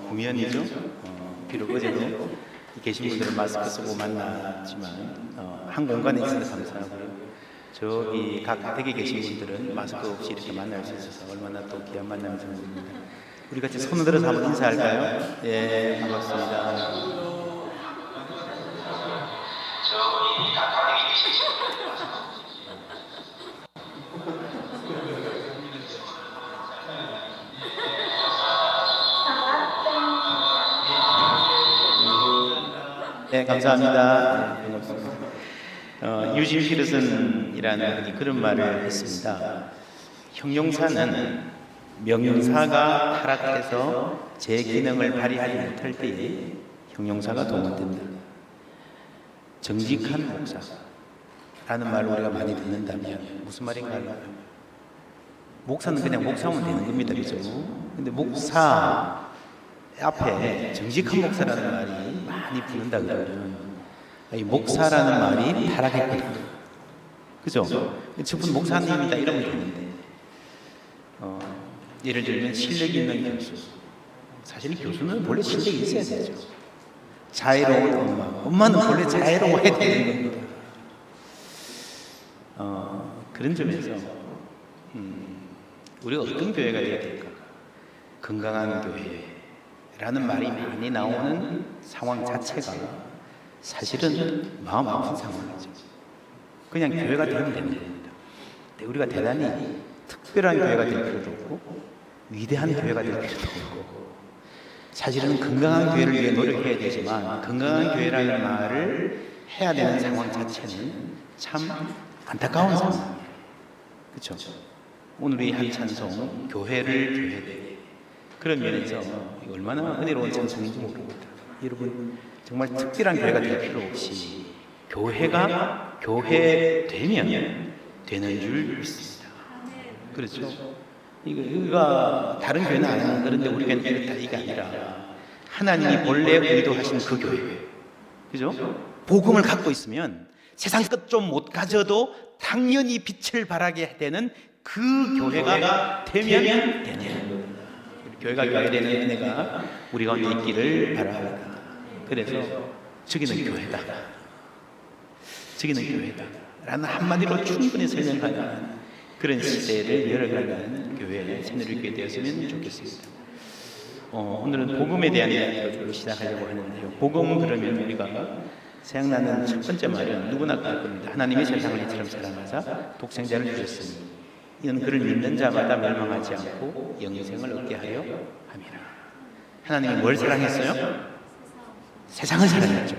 구면이죠. 비록 어제도 계신 분들은 마스크 쓰고 만났지만 한 공간에 있어서 감사하고요. 저기 각 댁에 계신 분들은 마스크 없이 이렇게 만날 수 있어서 얼마나 또 귀한 만남인지 모릅니다. 우리 같이 손을 들어서 한번 인사할까요? 예, 반갑습니다. 저기 각 댁에 계신 네, 감사합니다. 네, 반갑습니다. 유진 피르슨이라는 분이 그런 말을 했습니다. 형용사는 명사가 타락해서 제 기능을 발휘하지 못할 때에 형용사가 동원된다. 정직한 목사라는 말을 우리가 많이 듣는다면 무슨 말인가요? 목사는 그냥 목사면 되는 겁니다, 그죠? 근데 목사 앞에 정직한 목사라는 말이 많이 붙는다 그러면 이 목사라는 말이 타락했거든요. 그죠? 저분 목사님이다 이러면 되는데 예를 들면 실력 있는 교수, 사실 교수는 원래 실력이 있어야 되죠. 자애로운 엄마는 원래 자애로워야 되는 겁니다. 그런 점에서 우리가 어떤 교회가 되어야 될까? 건강한 교회라는 말이 많이 나오는 상황 자체가 사실은 마음 아픈 상황이죠. 그냥 교회가 되면 되는 겁니다. 근데 우리가 대단히 특별한 교회가 될 필요도 없고 위대한 교회가 될 필요도 없고 사실은 건강한 교회를 위해 노력해야 되지만 건강한 교회라는 말을 해야 되는 상황 자체는 참 안타까운 상황이에요. 그렇죠? 오늘 이 한 찬송 교회를 교회되 그런 면에서 얼마나 은혜로운 찬송인지 모릅니다. 여러분 정말 특별한 교회가 될 필요 없이 교회가 교회되면 되는 줄 믿습니다. 그렇죠? 이거 다른 교회는 안 하는 그런데 우리 교회는 이렇다 이게 아니라 하나님이 본래 의도하신 그 교회, 그죠? 복음을 갖고 있으면 세상 끝 좀 못 가져도 당연히 빛을 발하게 되는 그 교회가 되면 되는 겁니다. 교회가 교회되는 은혜가 우리 가운데 있기를 바랍니다. 그래서 저기는 교회다, 저기는 교회다 라는 한마디로 충분히 설명하는 그런 시대를 열어가는 교회, 새누리교회 되었으면 좋겠습니다. 오늘은 복음에 대한 이야기로 시작하려고 하는데요. 복음 그러면 우리가 생각나는 첫 번째 말은 누구나 그럴 겁니다. 하나님이 세상을 이처럼 사랑하사 독생자를 주셨으니 이는 그를 믿는 자마다 멸망하지 않고 영생을 얻게 하려 함이라. 하나님이 뭘 사랑했어요? 세상을 사랑했죠.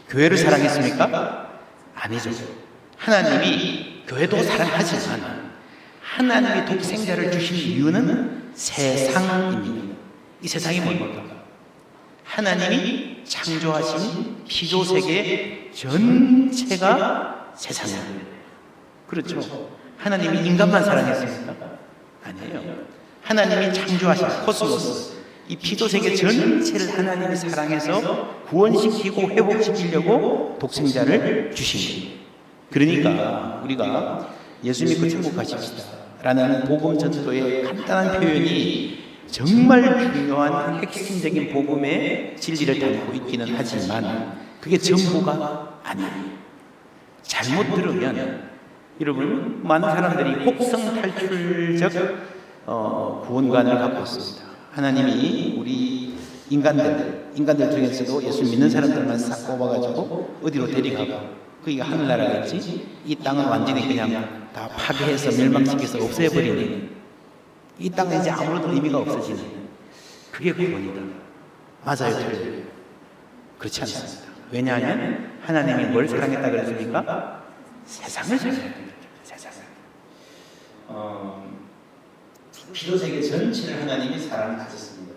교회를 사랑했습니까? 아니죠. 하나님이 교회도 사랑하지만 하나님이 독생자를 주신 이유는 세상입니다. 이 세상이 뭡니까? 하나님이 창조하신 피조세계 전체가 세상입니다. 그렇죠. 하나님이 인간만 사랑했습니까? 아니에요. 하나님이 창조하신 코스모스, 이 피조세계 전체를 하나님이 사랑해서 구원시키고 회복시키려고 독생자를 주신 거예요. 그러니까 우리가 예수 믿고 천국 가십시다 라는 복음 전도의 간단한 표현이 정말 중요한 핵심적인 복음의 진리를 담고 있기는 하지만 그게 전부가 아니에요. 잘못 들으면 여러분 많은 사람들이 혹성 탈출적 구원관을 갖고 있습니다. 하나님이 우리 인간들 중에서도 예수 믿는 사람들만 싹 뽑아가지고 어디로 데려가고 그게 하늘나라겠지 이 땅은 완전히 그냥 다 파괴해서 멸망시켜서 없애버리는 이 땅에 이제 아무런 의미가 없어지는 그게 구원이다. 맞아요, 틀려요? 그렇지 않습니다. 왜냐하면 하나님이 뭘 사랑했다 그랬습니까? 세상을 사랑했다. 세상을. 피조세계 전체를 하나님이 사랑하셨습니다.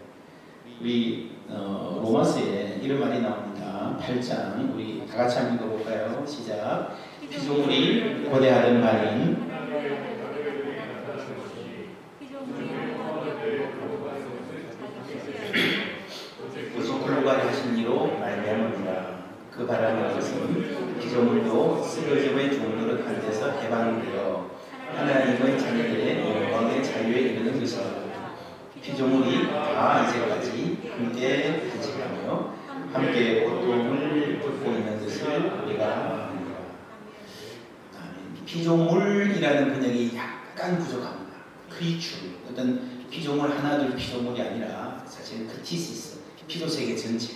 우리 로마서에 이런 말이 나옵니다. 8장 우리 다 같이 한번 읽어볼까요? 시작. 피조물이 고대하던 말인 글로갈 하신 이로 말미암으리라. 그 바라는 것은 피조물도 쓰러짐의 종로를 가운데서 해방되어 하나님의 자녀들의 영광의 자유에 이르는 것이다. 피조물이 다 이제까지 함께 피조물이라는 번역이 약간 부족합니다. 크리추, 어떤 피조물 하나 둘 피조물이 아니라 사실 크티시스, 피조세계 전체,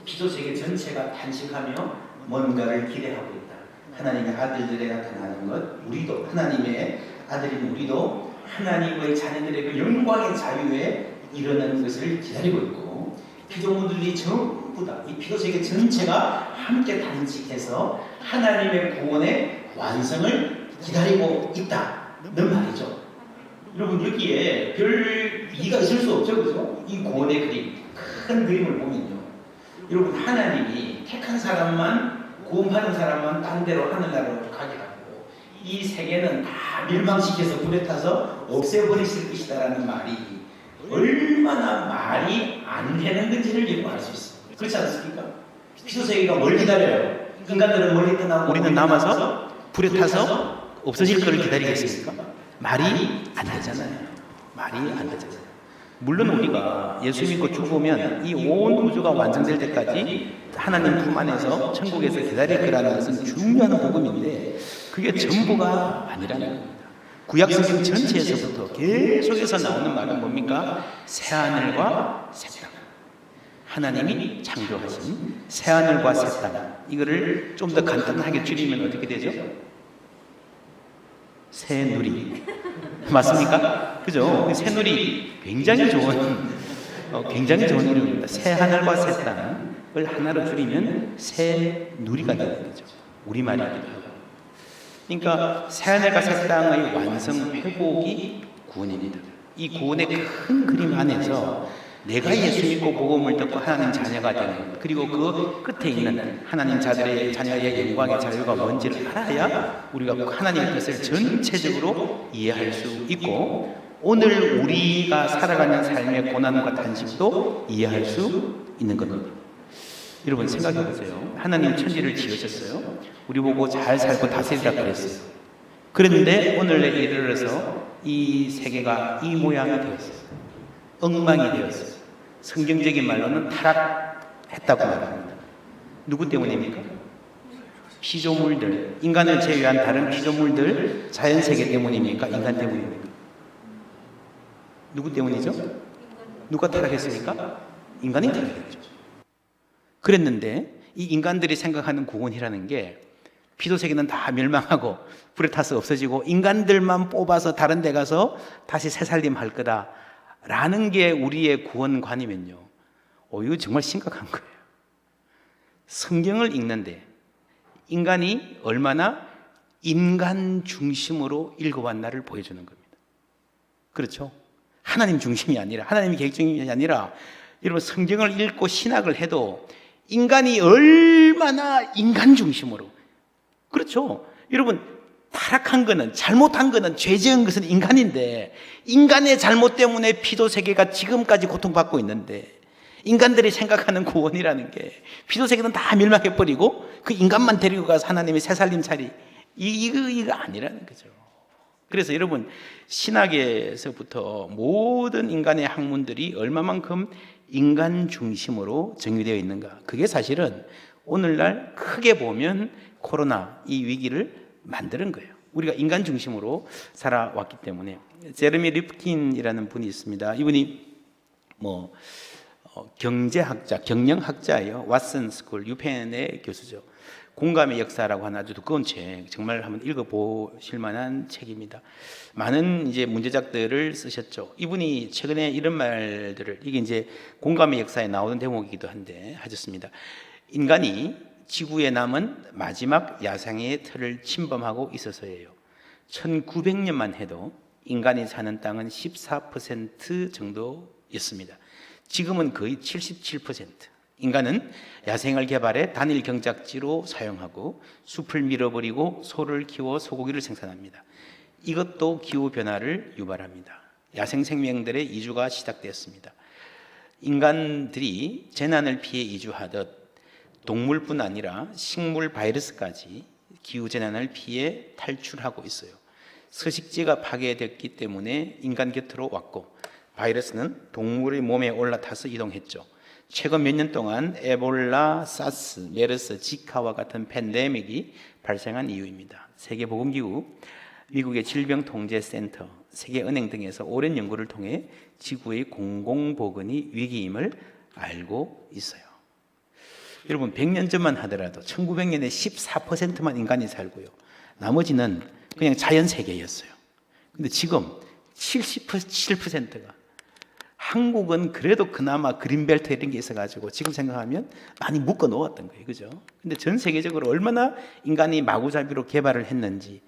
피조세계 전체가 탄식하며 뭔가를 기대하고 있다. 하나님의 아들들에 나타나는 것, 우리도 하나님의 아들인 우리도 하나님의 자녀들의 그 영광의 자유에 이르는 것을 기다리고 있고, 피조물들이 전부 다 이 피조세계 전체가 함께 탄식해서 하나님의 구원의 완성을 기다리고 있다는 말이죠. 여러분, 여기에 별 이의가 있을 수 없죠, 그죠? 이 구원의 그림, 큰 그림을 보면요, 여러분, 하나님이 택한 사람만, 구원받은 사람만 딴 데로 하늘나라로 가게 하고 이 세계는 다 멸망시켜서 불에 타서 없애버리실 것이다라는 말이 얼마나 말이 안 되는 건지를 여러분 알 수 있어요. 그렇지 않습니까? 피조세계가 뭘 기다려요? 인간들은 멀리 떠나고 우리는 남아서 불에 타서 없어질 것을 기다리겠습니까? 말이 안 되잖아요. 말이 안 되잖아요. 물론 우리가 예수 믿고 죽으면 이 온 우주가 완성될 때까지 하나님 품 안에서 천국에서 기다릴 거라는 것은 중요한 복음인데 그게 전부가 아니라는 겁니다. 구약 성경 전체에서부터 계속해서 나오는 말은 뭡니까? 새하늘과 새 땅. 하나님이 창조하신 새하늘과 새 땅. 이거를 좀 더 간단하게 줄이면 어떻게 되죠? 새누리. 맞습니까? 그죠? 새누리 굉장히 좋은 이름입니다. 새하늘과 새 땅을 하나로 줄이면 새누리가 되는 거죠. 우리말이기도 하고. 그러니까 새하늘과 새 땅의 완성 회복이 구원입니다. 이 구원의 큰 그림 안에서 내가 예수 믿고 복음을 듣고 하나님 자녀가 되는 것, 그리고 그 끝에 있는 하나님 자녀의 영광의 자유가 뭔지를 알아야 우리가 하나님의 뜻을 전체적으로 이해할 수 있고 오늘 우리가 살아가는 삶의 고난과 탄식도 이해할 수 있는 겁니다. 여러분 생각해 보세요. 하나님 천지를 지으셨어요. 우리 보고 잘 살고 다스리라 그랬어요. 그런데 오늘에 이르러서 이 세계가 이 모양이 되었어요. 엉망이 되었어요. 성경적인 말로는 타락했다고 말합니다. 누구 때문입니까? 피조물들, 인간을 제외한 다른 피조물들, 자연세계 때문입니까? 인간 때문입니까? 누구 때문이죠? 누가 타락했습니까? 인간이 타락했죠. 그랬는데 이 인간들이 생각하는 구원이라는 게 피조세계는 다 멸망하고 불에 타서 없어지고 인간들만 뽑아서 다른 데 가서 다시 새살림 할 거다 라는 게 우리의 구원관이면요, 이거 정말 심각한 거예요. 성경을 읽는데 인간이 얼마나 인간 중심으로 읽어왔나를 보여주는 겁니다. 그렇죠? 하나님 중심이 아니라, 하나님의 계획적인 게 아니라, 여러분 성경을 읽고 신학을 해도 인간이 얼마나 인간 중심으로, 그렇죠? 여러분 타락한 거는, 잘못한 거는, 죄 지은 것은 인간인데 인간의 잘못 때문에 피조세계가 지금까지 고통받고 있는데 인간들이 생각하는 구원이라는 게 피조세계는 다 멸망해버리고 그 인간만 데리고 가서 하나님의 새살림 차리, 이거 아니라는 거죠. 그래서 여러분 신학에서부터 모든 인간의 학문들이 얼마만큼 인간 중심으로 정의되어 있는가, 그게 사실은 오늘날 크게 보면 코로나 이 위기를 만드는 거예요. 우리가 인간 중심으로 살아왔기 때문에. 제레미 립킨이라는 분이 있습니다. 이분이 경제학자, 경영학자예요. 왓슨 스쿨, 유펜의 교수죠. 공감의 역사라고 하는 아주 두꺼운 책, 정말 한번 읽어보실 만한 책입니다. 많은 이제 문제작들을 쓰셨죠. 이분이 최근에 이런 말들을, 이게 이제 공감의 역사에 나오는 대목이기도 한데 하셨습니다. 인간이 지구에 남은 마지막 야생의 틀을 침범하고 있어서예요. 1900년만 해도 인간이 사는 땅은 14% 정도였습니다. 지금은 거의 77%. 인간은 야생을 개발해 단일 경작지로 사용하고 숲을 밀어버리고 소를 키워 소고기를 생산합니다. 이것도 기후변화를 유발합니다. 야생 생명들의 이주가 시작되었습니다. 인간들이 재난을 피해 이주하듯 동물뿐 아니라 식물, 바이러스까지 기후재난을 피해 탈출하고 있어요. 서식지가 파괴됐기 때문에 인간 곁으로 왔고 바이러스는 동물의 몸에 올라타서 이동했죠. 최근 몇 년 동안 에볼라, 사스, 메르스, 지카와 같은 팬데믹이 발생한 이유입니다. 세계보건기구, 미국의 질병통제센터, 세계은행 등에서 오랜 연구를 통해 지구의 공공보건이 위기임을 알고 있어요. 여러분 100년 전만 하더라도 1900년에 14%만 인간이 살고요. 나머지는 그냥 자연 세계였어요. 근데 지금 77%가, 한국은 그래도 그나마 그린벨트 이런 게 있어가지고 지금 생각하면 많이 묶어 놓았던 거예요. 그죠? 근데 전 세계적으로 얼마나 인간이 마구잡이로 개발을 했는지,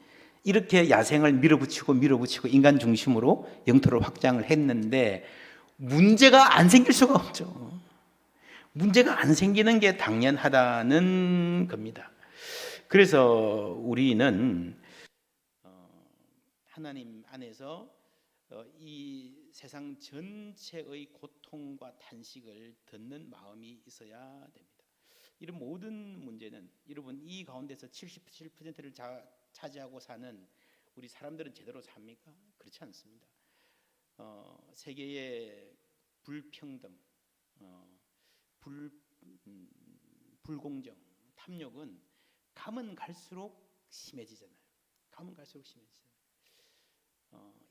이렇게 야생을 밀어붙이고 인간 중심으로 영토를 확장을 했는데 문제가 안 생길 수가 없죠. 문제가 안 생기는 게 당연하다는 겁니다. 그래서 우리는 하나님 안에서 이 세상 전체의 고통과 탄식을 듣는 마음이 있어야 됩니다. 이런 모든 문제는 여러분 이 가운데서 77%를 차지하고 사는 우리 사람들은 제대로 삽니까? 그렇지 않습니다. 세계의 불평등, 불공정, 탐욕은 가면 갈수록 심해지잖아요. 가면 갈수록 심해지잖아요.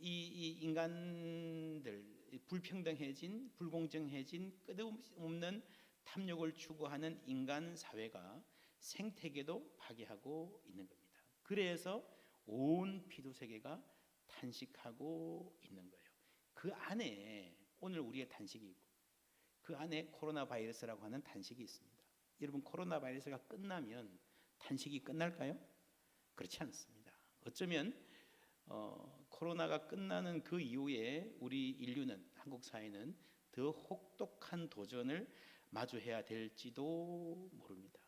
이 인간들, 불평등해진, 불공정해진, 끝없는 탐욕을 추구하는 인간 사회가 생태계도 파괴하고 있는 겁니다. 그래서 온 피도 세계가 탄식하고 있는 거예요. 그 안에 오늘 우리의 탄식이 있고, 그 안에 코로나 바이러스라고 하는 탄식이 있습니다. 여러분 코로나 바이러스가 끝나면 탄식이 끝날까요? 그렇지 않습니다. 어쩌면 코로나가 끝나는 그 이후에 우리 인류는, 한국 사회는 더 혹독한 도전을 마주해야 될지도 모릅니다.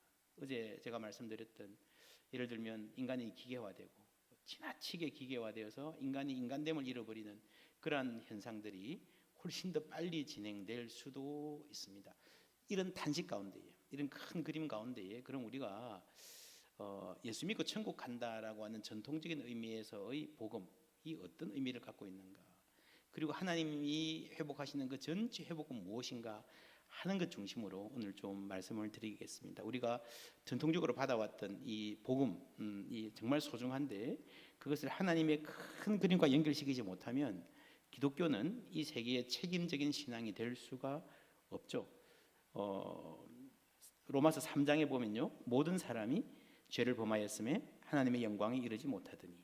어제 제가 말씀드렸던, 예를 들면 인간이 기계화되고 지나치게 기계화되어서 인간이 인간됨을 잃어버리는 그러한 현상들이 훨씬 더 빨리 진행될 수도 있습니다. 이런 탄식 가운데에, 이런 큰 그림 가운데에, 그럼 우리가 예수 믿고 천국 간다라고 하는 전통적인 의미에서의 복음이 어떤 의미를 갖고 있는가, 그리고 하나님이 회복하시는 그 전체 회복은 무엇인가 하는 것 중심으로 오늘 좀 말씀을 드리겠습니다. 우리가 전통적으로 받아왔던 이 복음, 이 정말 소중한데 그것을 하나님의 큰 그림과 연결시키지 못하면 기독교는 이 세계의 책임적인 신앙이 될 수가 없죠. 로마서 3장에 보면요, 모든 사람이 죄를 범하였음에 하나님의 영광에 이르지 못하더니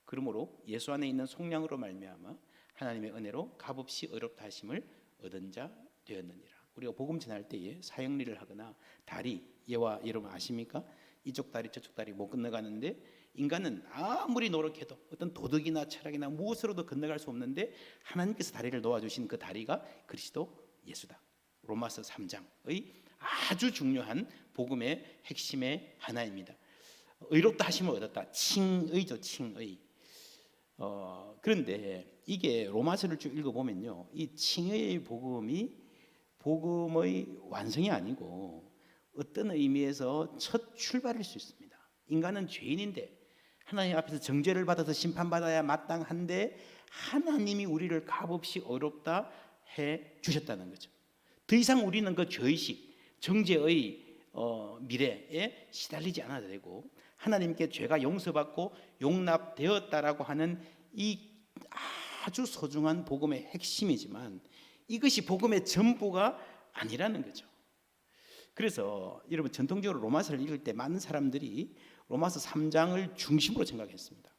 그러므로 예수 안에 있는 속량으로 말미암아 하나님의 은혜로 값없이 의롭다 하심을 얻은 자 되었느니라. 우리가 복음 전할 때에 사형리를 하거나 다리, 예와 여러분 아십니까? 이쪽 다리 저쪽 다리 못 건너가는데 인간은 아무리 노력해도 어떤 도덕이나 철학이나 무엇으로도 건너갈 수 없는데 하나님께서 다리를 놓아주신 그 다리가 그리스도 예수다. 로마서 3장의 아주 중요한 복음의 핵심의 하나입니다. 의롭다 하심을 얻었다. 칭의죠, 칭의. 그런데 이게 로마서를 쭉 읽어보면요, 이 칭의의 복음이 복음의 완성이 아니고 어떤 의미에서 첫 출발일 수 있습니다. 인간은 죄인인데 하나님 앞에서 정죄를 받아서 심판받아야 마땅한데 하나님이 우리를 값없이 의롭다 해 주셨다는 거죠. 더 이상 우리는 그 죄의식, 정죄의 미래에 시달리지 않아도 되고 하나님께 죄가 용서받고 용납되었다라고 하는 이 아주 소중한 복음의 핵심이지만 이것이 복음의 전부가 아니라는 거죠. 그래서 여러분 전통적으로 로마서를 읽을 때 많은 사람들이 로마서 3장을 중심으로 생각했습니다.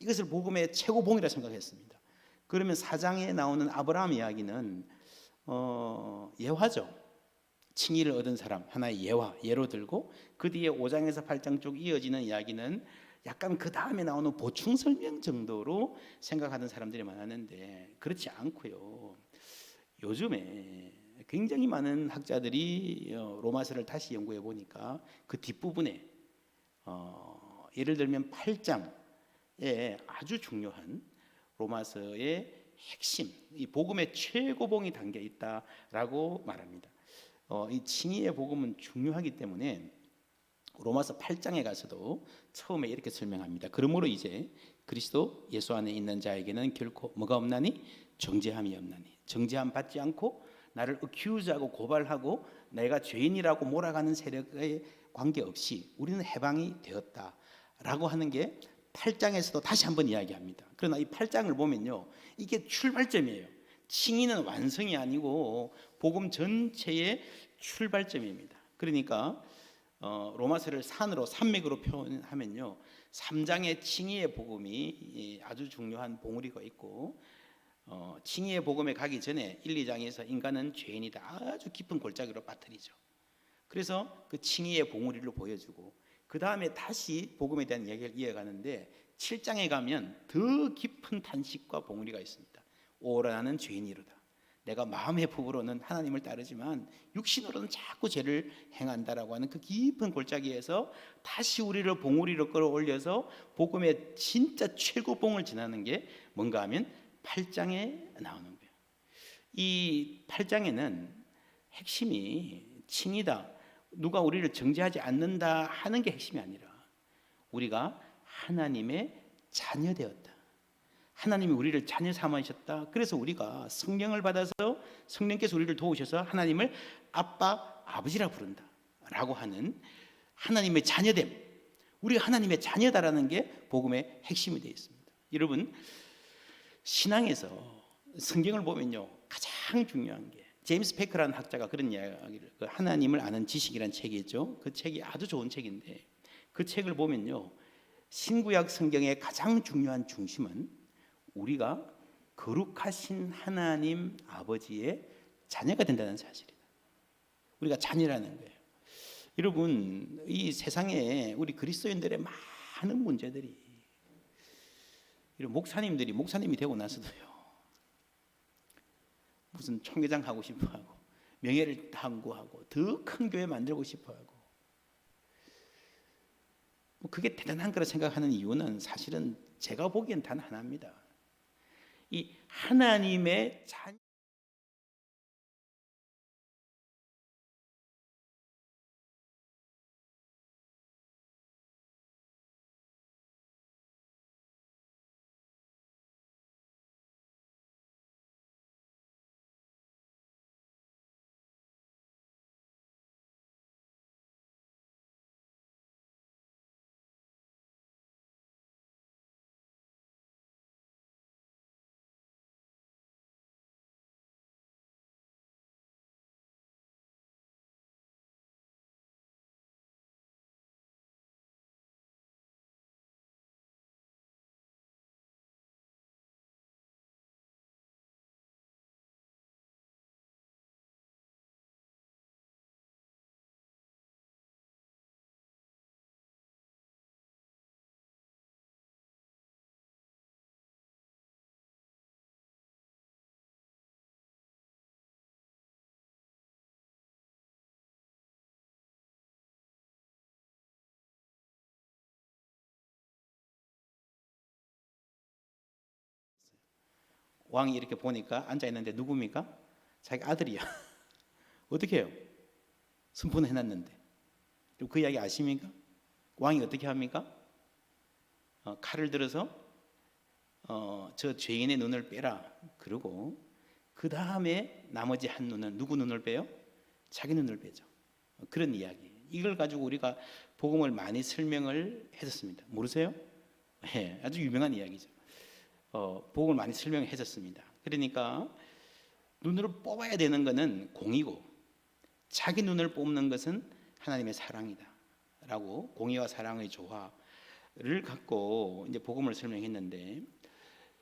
이것을 복음의 최고봉이라 생각했습니다. 그러면 4장에 나오는 아브라함 이야기는 예화죠. 칭의를 얻은 사람, 하나의 예로 들고 그 뒤에 5장에서 8장 쭉 이어지는 이야기는 약간 그 다음에 나오는 보충 설명 정도로 생각하는 사람들이 많았는데 그렇지 않고요. 요즘에 굉장히 많은 학자들이 로마서를 다시 연구해 보니까 그 뒷부분에 예를 들면 8장에 아주 중요한 로마서의 핵심, 이 복음의 최고봉이 담겨 있다라고 말합니다. 이 칭의의 복음은 중요하기 때문에 로마서 8장에 가서도 처음에 이렇게 설명합니다. 그러므로 이제 그리스도 예수 안에 있는 자에게는 결코 뭐가 없나니? 정죄함이 없나니. 정죄함 받지 않고 나를 어큐즈하고 고발하고 내가 죄인이라고 몰아가는 세력에 관계없이 우리는 해방이 되었다라고 하는 게 8장에서도 다시 한번 이야기합니다. 그러나 이 8장을 보면요, 이게 출발점이에요. 칭의는 완성이 아니고 복음 전체의 출발점입니다. 그러니까 로마서를 산으로 산맥으로 표현하면요, 3장의 칭의의 복음이 아주 중요한 봉우리가 있고, 칭의의 복음에 가기 전에 1, 2장에서 인간은 죄인이다 아주 깊은 골짜기로 빠뜨리죠. 그래서 그 칭의의 봉우리를 보여주고 그 다음에 다시 복음에 대한 이야기를 이어가는데 7장에 가면 더 깊은 탄식과 봉우리가 있습니다. 오라 나는 죄인이로다. 내가 마음의 법으로는 하나님을 따르지만 육신으로는 자꾸 죄를 행한다라고 하는 그 깊은 골짜기에서 다시 우리를 봉우리로 끌어올려서 복음의 진짜 최고봉을 지나는 게 뭔가 하면 8장에 나오는 거예요. 이 8장에는 핵심이 칭의다, 누가 우리를 정죄하지 않는다 하는 게 핵심이 아니라 우리가 하나님의 자녀되었다, 하나님이 우리를 자녀 삼으셨다. 그래서 우리가 성령을 받아서 성령께서 우리를 도우셔서 하나님을 아빠, 아버지라 부른다 라고 하는 하나님의 자녀됨, 우리가 하나님의 자녀다라는 게 복음의 핵심이 되어 있습니다. 여러분, 신앙에서 성경을 보면요, 가장 중요한 게 제임스 페커라는 학자가 그런 이야기를, 그 하나님을 아는 지식이라는 책이 있죠. 그 책이 아주 좋은 책인데 그 책을 보면요, 신구약 성경의 가장 중요한 중심은 우리가 거룩하신 하나님 아버지의 자녀가 된다는 사실이다. 우리가 자녀라는 거예요. 여러분, 이 세상에 우리 그리스도인들의 많은 문제들이, 이런 목사님이 되고 나서도요, 무슨 총회장 하고 싶어하고 명예를 탐구하고 더 큰 교회 만들고 싶어하고, 그게 대단한 거라 생각하는 이유는 사실은 제가 보기엔 단 하나입니다. 이 하나님의 자녀, 왕이 이렇게 보니까 앉아 있는데 누굽니까? 자기 아들이야. 어떻게 해요? 선포는 해놨는데. 그 이야기 아십니까? 왕이 어떻게 합니까? 칼을 들어서 저 죄인의 눈을 빼라. 그러고 그 다음에 나머지 한 눈은 누구 눈을 빼요? 자기 눈을 빼죠. 그런 이야기. 이걸 가지고 우리가 복음을 많이 설명을 했었습니다. 모르세요? 네, 아주 유명한 이야기죠. 복음을 많이 설명했었습니다. 그러니까 눈으로 뽑아야 되는 것은 공이고 자기 눈을 뽑는 것은 하나님의 사랑이다 라고 공의와 사랑의 조화를 갖고 이제 복음을 설명했는데,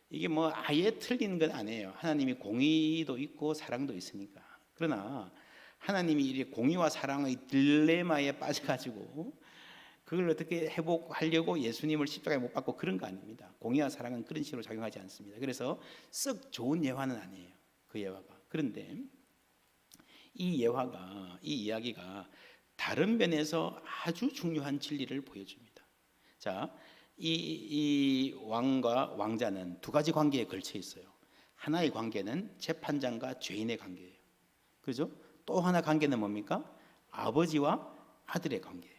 이게 뭐 아예 틀린 건 아니에요. 하나님이 공의도 있고 사랑도 있으니까. 그러나 하나님이 이 공의와 사랑의 딜레마에 빠져가지고 그걸 어떻게 회복하려고 예수님을 십자가에 못 박고 그런 거 아닙니다. 공의와 사랑은 그런 식으로 작용하지 않습니다. 그래서 썩 좋은 예화는 아니에요, 그 예화가. 그런데 이 예화가, 이 이야기가 다른 면에서 아주 중요한 진리를 보여줍니다. 자, 이 왕과 왕자는 두 가지 관계에 걸쳐 있어요. 하나의 관계는 재판장과 죄인의 관계예요. 그죠? 또 하나 관계는 뭡니까? 아버지와 아들의 관계예요.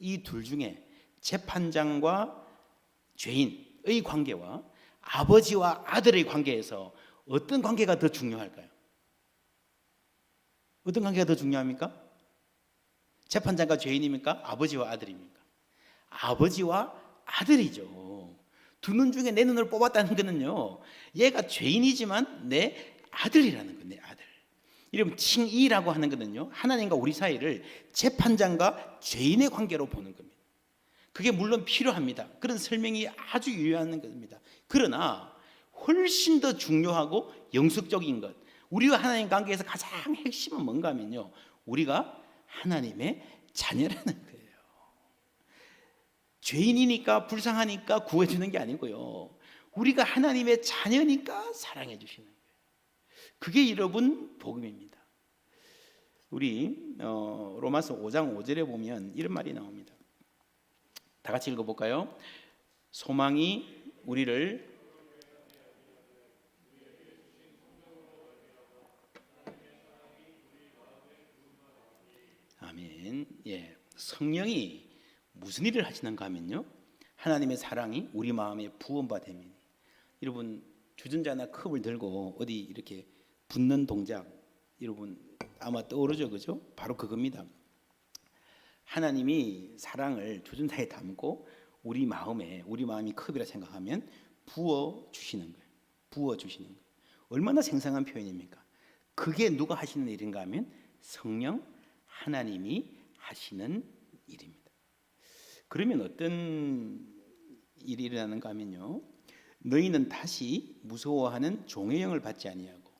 이 둘 중에 재판장과 죄인의 관계와 아버지와 아들의 관계에서 어떤 관계가 더 중요할까요? 어떤 관계가 더 중요합니까? 재판장과 죄인입니까? 아버지와 아들입니까? 아버지와 아들이죠. 두 눈 중에 내 눈을 뽑았다는 것은요, 얘가 죄인이지만 내 아들이라는 거예요. 내 아들. 이러면 칭의라고 하는 것은요, 하나님과 우리 사이를 재판장과 죄인의 관계로 보는 겁니다. 그게 물론 필요합니다. 그런 설명이 아주 유효한 겁니다. 그러나 훨씬 더 중요하고 영속적인 것, 우리와 하나님 관계에서 가장 핵심은 뭔가 하면요, 우리가 하나님의 자녀라는 거예요. 죄인이니까 불쌍하니까 구해주는 게 아니고요, 우리가 하나님의 자녀니까 사랑해 주시는 거예요. 그게 여러분 복음입니다. 우리 로마서 5장 5절에 보면 이런 말이 나옵니다. 다 같이 읽어볼까요? 소망이 우리를 아멘. 예, 성령이 무슨 일을 하시는가 하면요, 하나님의 사랑이 우리 마음에 부음받으면, 여러분 주전자나 컵을 들고 어디 이렇게 붓는 동작 여러분 아마 떠오르죠, 그죠? 바로 그겁니다. 하나님이 사랑을 주전자에 담고 우리 마음이 컵이라 생각하면 부어 주시는 거예요. 부어 주시는 거예요. 얼마나 생생한 표현입니까? 그게 누가 하시는 일인가 하면 성령 하나님이 하시는 일입니다. 그러면 어떤 일이 일어나는가 하면요, 너희는 다시 무서워하는 종의 영을 받지 아니하고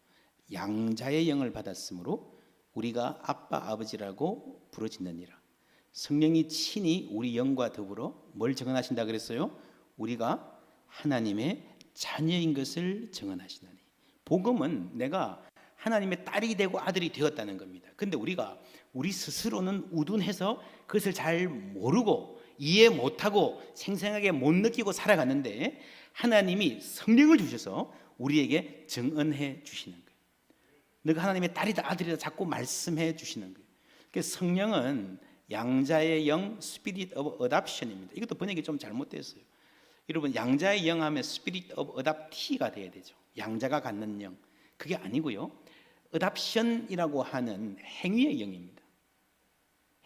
양자의 영을 받았으므로 우리가 아빠 아버지라고 부르짖느니라. 성령이 친히 우리 영과 더불어 뭘 증언하신다 그랬어요? 우리가 하나님의 자녀인 것을 증언하시나니. 복음은 내가 하나님의 딸이 되고 아들이 되었다는 겁니다. 근데 우리가 우리 스스로는 우둔해서 그것을 잘 모르고 이해 못하고 생생하게 못 느끼고 살아갔는데, 하나님이 성령을 주셔서 우리에게 증언해 주시는 거예요. 너가 하나님의 딸이다 아들이다 자꾸 말씀해 주시는 거예요. 그래서 성령은 양자의 영, Spirit of Adoption입니다. 이것도 번역이 좀 잘못됐어요. 여러분 양자의 영 하면 Spirit of Adoptee가 돼야 되죠. 양자가 갖는 영. 그게 아니고요, Adoption이라고 하는 행위의 영입니다.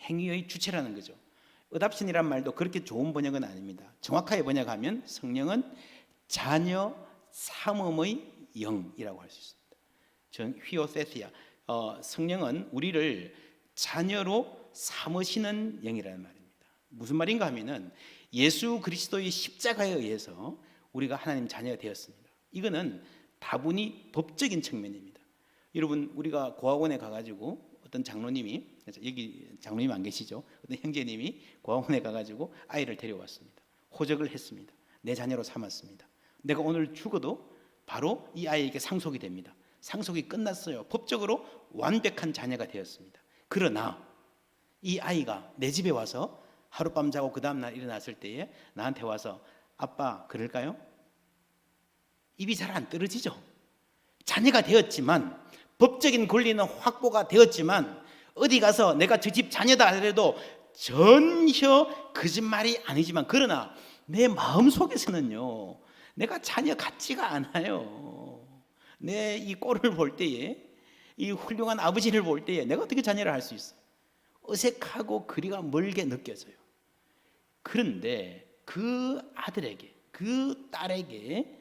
행위의 주체라는 거죠. Adoption이란 말도 그렇게 좋은 번역은 아닙니다. 정확하게 번역하면 성령은 자녀 삼음의 영이라고 할 수 있습니다. 휘오세시아, 성령은 우리를 자녀로 삼으시는 영이라는 말입니다. 무슨 말인가 하면은 예수 그리스도의 십자가에 의해서 우리가 하나님 자녀가 되었습니다. 이거는 다분히 법적인 측면입니다. 여러분 우리가 고학원에 가가지고 어떤 장로님이, 여기 장로님 안 계시죠? 어떤 형제님이 고학원에 가가지고 아이를 데려왔습니다. 호적을 했습니다. 내 자녀로 삼았습니다. 내가 오늘 죽어도 바로 이 아이에게 상속이 됩니다. 상속이 끝났어요. 법적으로 완벽한 자녀가 되었습니다. 그러나 이 아이가 내 집에 와서 하룻밤 자고 그 다음날 일어났을 때에 나한테 와서 아빠 그럴까요? 입이 잘 안 떨어지죠. 자녀가 되었지만, 법적인 권리는 확보가 되었지만, 어디 가서 내가 저 집 자녀다 하더라도 전혀 거짓말이 아니지만, 그러나 내 마음속에서는요, 내가 자녀 같지가 않아요. 내 이 꼴을 볼 때에, 이 훌륭한 아버지를 볼 때에 내가 어떻게 자녀를 할 수 있어요? 어색하고 거리가 멀게 느껴져요. 그런데 그 아들에게, 그 딸에게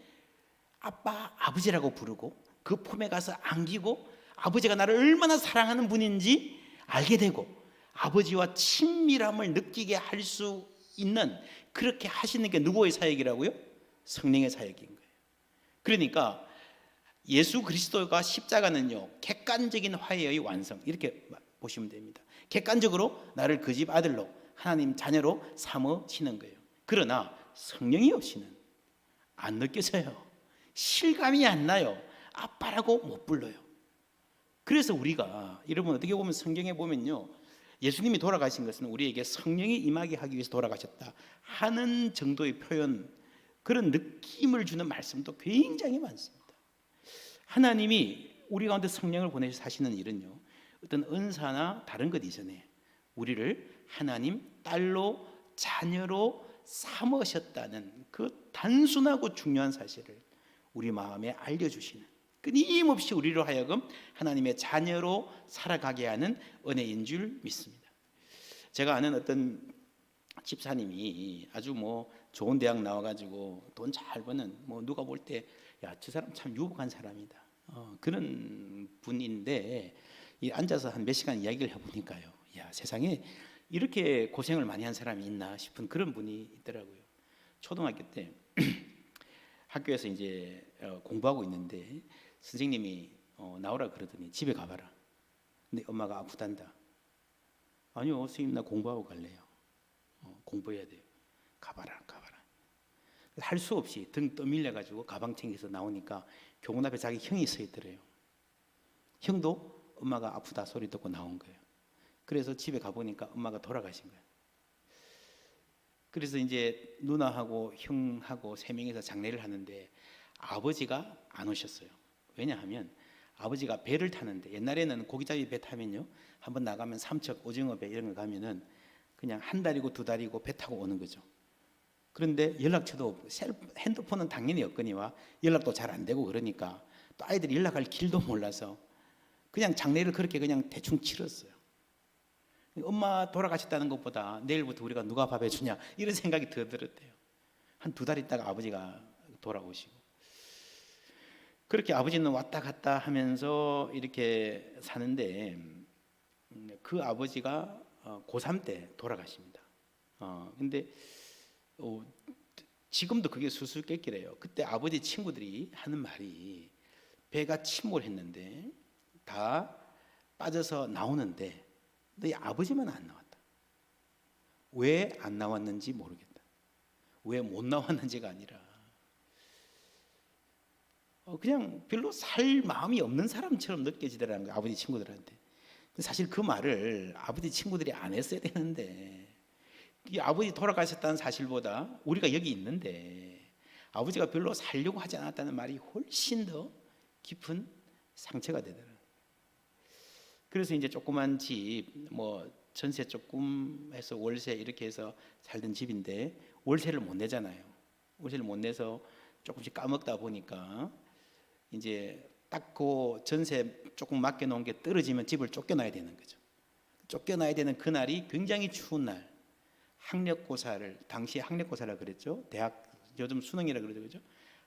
아빠, 아버지라고 부르고 그 품에 가서 안기고 아버지가 나를 얼마나 사랑하는 분인지 알게 되고 아버지와 친밀함을 느끼게 할 수 있는, 그렇게 하시는 게 누구의 사역이라고요? 성령의 사역인 거예요. 그러니까 예수 그리스도가 십자가는요, 객관적인 화해의 완성, 이렇게 보시면 됩니다. 객관적으로 나를 그 집 아들로, 하나님 자녀로 삼으시는 거예요. 그러나 성령이 없이는 안 느껴져요. 실감이 안 나요. 아빠라고 못 불러요. 그래서 우리가, 여러분 어떻게 보면 성경에 보면요, 예수님이 돌아가신 것은 우리에게 성령이 임하게 하기 위해서 돌아가셨다 하는 정도의 표현, 그런 느낌을 주는 말씀도 굉장히 많습니다. 하나님이 우리 가운데 성령을 보내셔서 하시는 일은요, 어떤 은사나 다른 것 이전에 우리를 하나님 딸로, 자녀로 삼으셨다는 그 단순하고 중요한 사실을 우리 마음에 알려주시는, 끊임없이 우리로 하여금 하나님의 자녀로 살아가게 하는 은혜인 줄 믿습니다. 제가 아는 어떤 집사님이 아주 뭐 좋은 대학 나와가지고 돈 잘 버는, 뭐 누가 볼 때 야, 저 사람 참 유복한 사람이다, 그런 분인데, 이 앉아서 한 몇 시간 이야기를 해보니까요, 야, 세상에 이렇게 고생을 많이 한 사람이 있나 싶은 그런 분이 있더라고요. 초등학교 때 학교에서 이제 공부하고 있는데 선생님이 나오라 그러더니 집에 가봐라. 근데 엄마가 아프단다. 아니요, 선생님 나 공부하고 갈래요. 공부해야 돼요. 가봐라. 할 수 없이 등 떠밀려 가지고 가방 챙겨서 나오니까 교문 앞에 자기 형이 서 있더래요. 형도 엄마가 아프다 소리 듣고 나온 거예요. 그래서 집에 가보니까 엄마가 돌아가신 거예요. 그래서 이제 누나하고 형하고 세 명이서 장례를 하는데 아버지가 안 오셨어요. 왜냐하면 아버지가 배를 타는데, 옛날에는 고기잡이 배 타면요, 한번 나가면 삼척, 오징어 배 이런 거 가면은 그냥 한 달이고 두 달이고 배 타고 오는 거죠. 그런데 연락처도 없고 핸드폰은 당연히 없거니와 연락도 잘 안 되고, 그러니까 또 아이들이 연락할 길도 몰라서 그냥 장례를 그렇게 그냥 대충 치렀어요. 엄마 돌아가셨다는 것보다 내일부터 우리가 누가 밥 해주냐 이런 생각이 더 들었대요. 한 두 달 있다가 아버지가 돌아오시고, 그렇게 아버지는 왔다 갔다 하면서 이렇게 사는데 그 아버지가 고3 때 돌아가십니다. 근데 지금도 그게 수수께끼래요. 그때 아버지 친구들이 하는 말이, 배가 침몰했는데 다 빠져서 나오는데 너희 아버지만 안 나왔다. 왜 안 나왔는지 모르겠다. 왜 못 나왔는지가 아니라 그냥 별로 살 마음이 없는 사람처럼 느껴지더라는 거예요, 아버지 친구들한테. 사실 그 말을 아버지 친구들이 안 했어야 되는데, 이 아버지 돌아가셨다는 사실보다 우리가 여기 있는데 아버지가 별로 살려고 하지 않았다는 말이 훨씬 더 깊은 상처가 되더라고요. 그래서 이제 조그만 집, 뭐 전세 조금 해서 월세 이렇게 해서 살던 집인데 월세를 못 내잖아요. 월세를 못 내서 조금씩 까먹다 보니까 이제 딱 그 전세 조금 맡겨놓은 게 떨어지면 집을 쫓겨나야 되는 거죠. 쫓겨나야 되는 그날이 굉장히 추운 날, 학력고사를, 당시 학력고사라 그랬죠. 대학, 요즘 수능이라 그러죠, 그죠?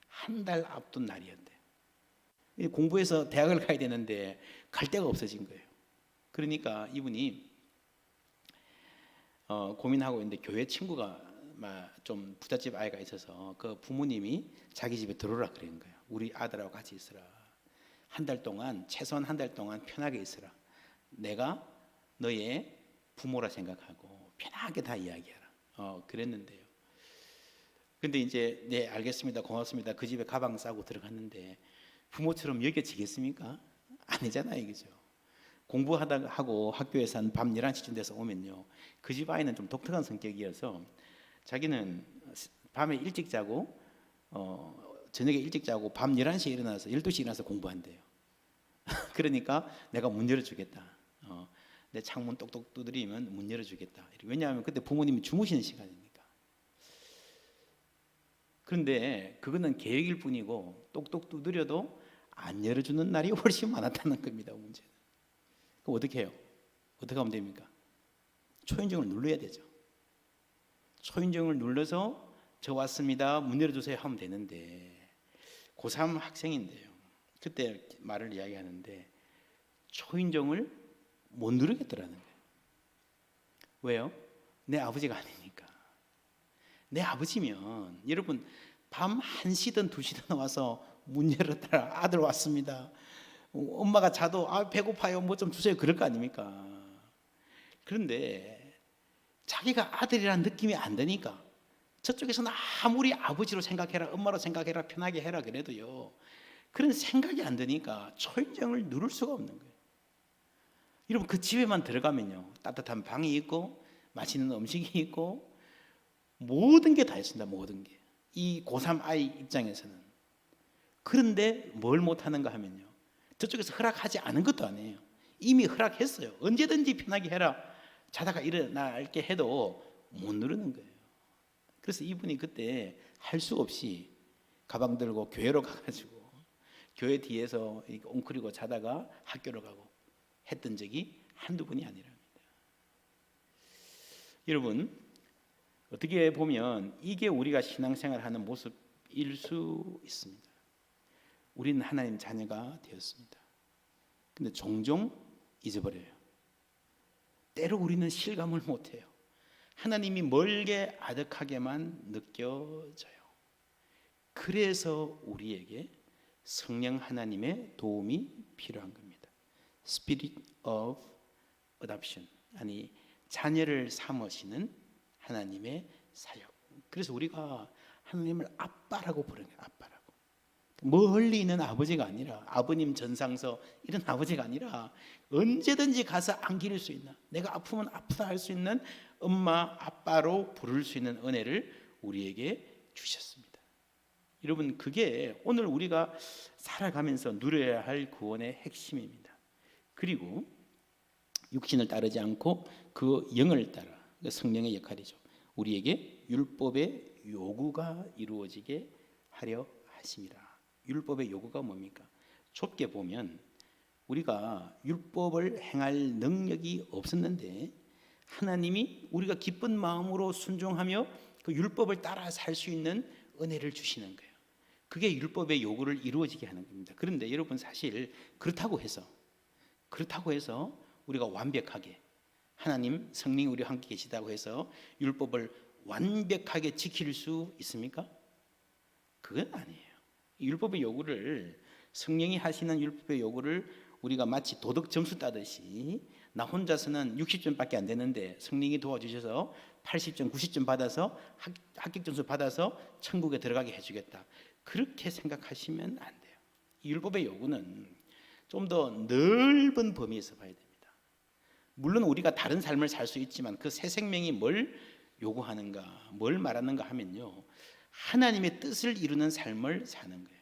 한 달 앞둔 날이었대요. 공부해서 대학을 가야 되는데 갈 데가 없어진 거예요. 그러니까 이분이 고민하고 있는데 교회 친구가 좀 부잣집 아이가 있어서 그 부모님이 자기 집에 들어오라 그러는 거예요. 우리 아들하고 같이 있으라. 한 달 동안, 최소한 한 달 동안 편하게 있으라. 내가 너의 부모라 생각하고 편하게 다 이야기하라. 그랬는데요. 근데 이제 네 알겠습니다, 고맙습니다, 그 집에 가방 싸고 들어갔는데 부모처럼 여겨지겠습니까? 아니잖아요, 그죠? 공부하다가 하고 학교에서 한 밤 11시쯤 돼서 오면요, 그 집 아이는 좀 독특한 성격이어서 자기는 밤에 일찍 자고 저녁에 일찍 자고 밤 11시에 일어나서 12시에 일어나서 공부한대요. 그러니까 내가 문 열어주겠다. 내 창문 똑똑 두드리면 문 열어주겠다. 왜냐하면 그때 부모님이 주무시는 시간이니까. 그런데 그거는 계획일 뿐이고 똑똑 두드려도 안 열어주는 날이 훨씬 많았다는 겁니다. 문제는. 그럼 어떻게 해요? 어떻게 하면 됩니까? 초인종을 눌러야 되죠. 초인종을 눌러서 저 왔습니다, 문 열어주세요 하면 되는데, 고3 학생인데요, 그때 말을 이야기하는데 초인종을 못 누르겠더라는 거예요. 왜요? 내 아버지가 아니니까. 내 아버지면 여러분 밤 1시든 2시든 와서 문 열었더라, 아들 왔습니다, 엄마가 자도 배고파요, 뭐 좀 주세요, 그럴 거 아닙니까? 그런데 자기가 아들이라는 느낌이 안 드니까 저쪽에서는 아무리 아버지로 생각해라, 엄마로 생각해라, 편하게 해라 그래도요, 그런 생각이 안 드니까 초인종을 누를 수가 없는 거예요. 여러분 그 집에만 들어가면요, 따뜻한 방이 있고 맛있는 음식이 있고 모든 게 다 있습니다. 모든 게. 이 고3 아이 입장에서는. 그런데 뭘 못하는가 하면요, 저쪽에서 허락하지 않은 것도 아니에요. 이미 허락했어요. 언제든지 편하게 해라, 자다가 일어날게 해도 못 누르는 거예요. 그래서 이분이 그때 할 수 없이 가방 들고 교회로 가가지고 교회 뒤에서 이렇게 웅크리고 자다가 학교를 가고 했던 적이 한두 번이 아니랍니다. 여러분, 어떻게 보면 이게 우리가 신앙생활하는 모습일 수 있습니다. 우리는 하나님 자녀가 되었습니다. 근데 종종 잊어버려요. 때로 우리는 실감을 못해요. 하나님이 멀게 아득하게만 느껴져요. 그래서 우리에게 성령 하나님의 도움이 필요한 겁니다. Spirit of Adoption, 아니 자녀를 삼으시는 하나님의 사역. 그래서 우리가 하나님을 아빠라고 부르는 거예요. 아빠라고. 멀리 있는 아버지가 아니라, 아버님 전상서 이런 아버지가 아니라 언제든지 가서 안길 수 있는, 내가 아프면 아프다 할 수 있는 엄마 아빠로 부를 수 있는 은혜를 우리에게 주셨습니다. 여러분, 그게 오늘 우리가 살아가면서 누려야 할 구원의 핵심입니다. 그리고 육신을 따르지 않고 그 영을 따라, 성령의 역할이죠. 우리에게 율법의 요구가 이루어지게 하려 하심이라. 율법의 요구가 뭡니까? 좁게 보면 우리가 율법을 행할 능력이 없었는데 하나님이 우리가 기쁜 마음으로 순종하며 그 율법을 따라 살 수 있는 은혜를 주시는 거예요. 그게 율법의 요구를 이루어지게 하는 겁니다. 그런데 여러분, 사실 그렇다고 해서 우리가 완벽하게, 하나님 성령이 우리와 함께 계시다고 해서 율법을 완벽하게 지킬 수 있습니까? 그건 아니에요. 율법의 요구를, 성령이 하시는 율법의 요구를 우리가 마치 도덕 점수 따듯이 나 혼자서는 60점밖에 안 되는데 성령이 도와주셔서 80점, 90점 받아서 합격 점수 받아서 천국에 들어가게 해주겠다, 그렇게 생각하시면 안 돼요. 이 율법의 요구는 좀 더 넓은 범위에서 봐야 됩니다. 물론 우리가 다른 삶을 살 수 있지만 그 새 생명이 뭘 요구하는가, 뭘 말하는가 하면요, 하나님의 뜻을 이루는 삶을 사는 거예요.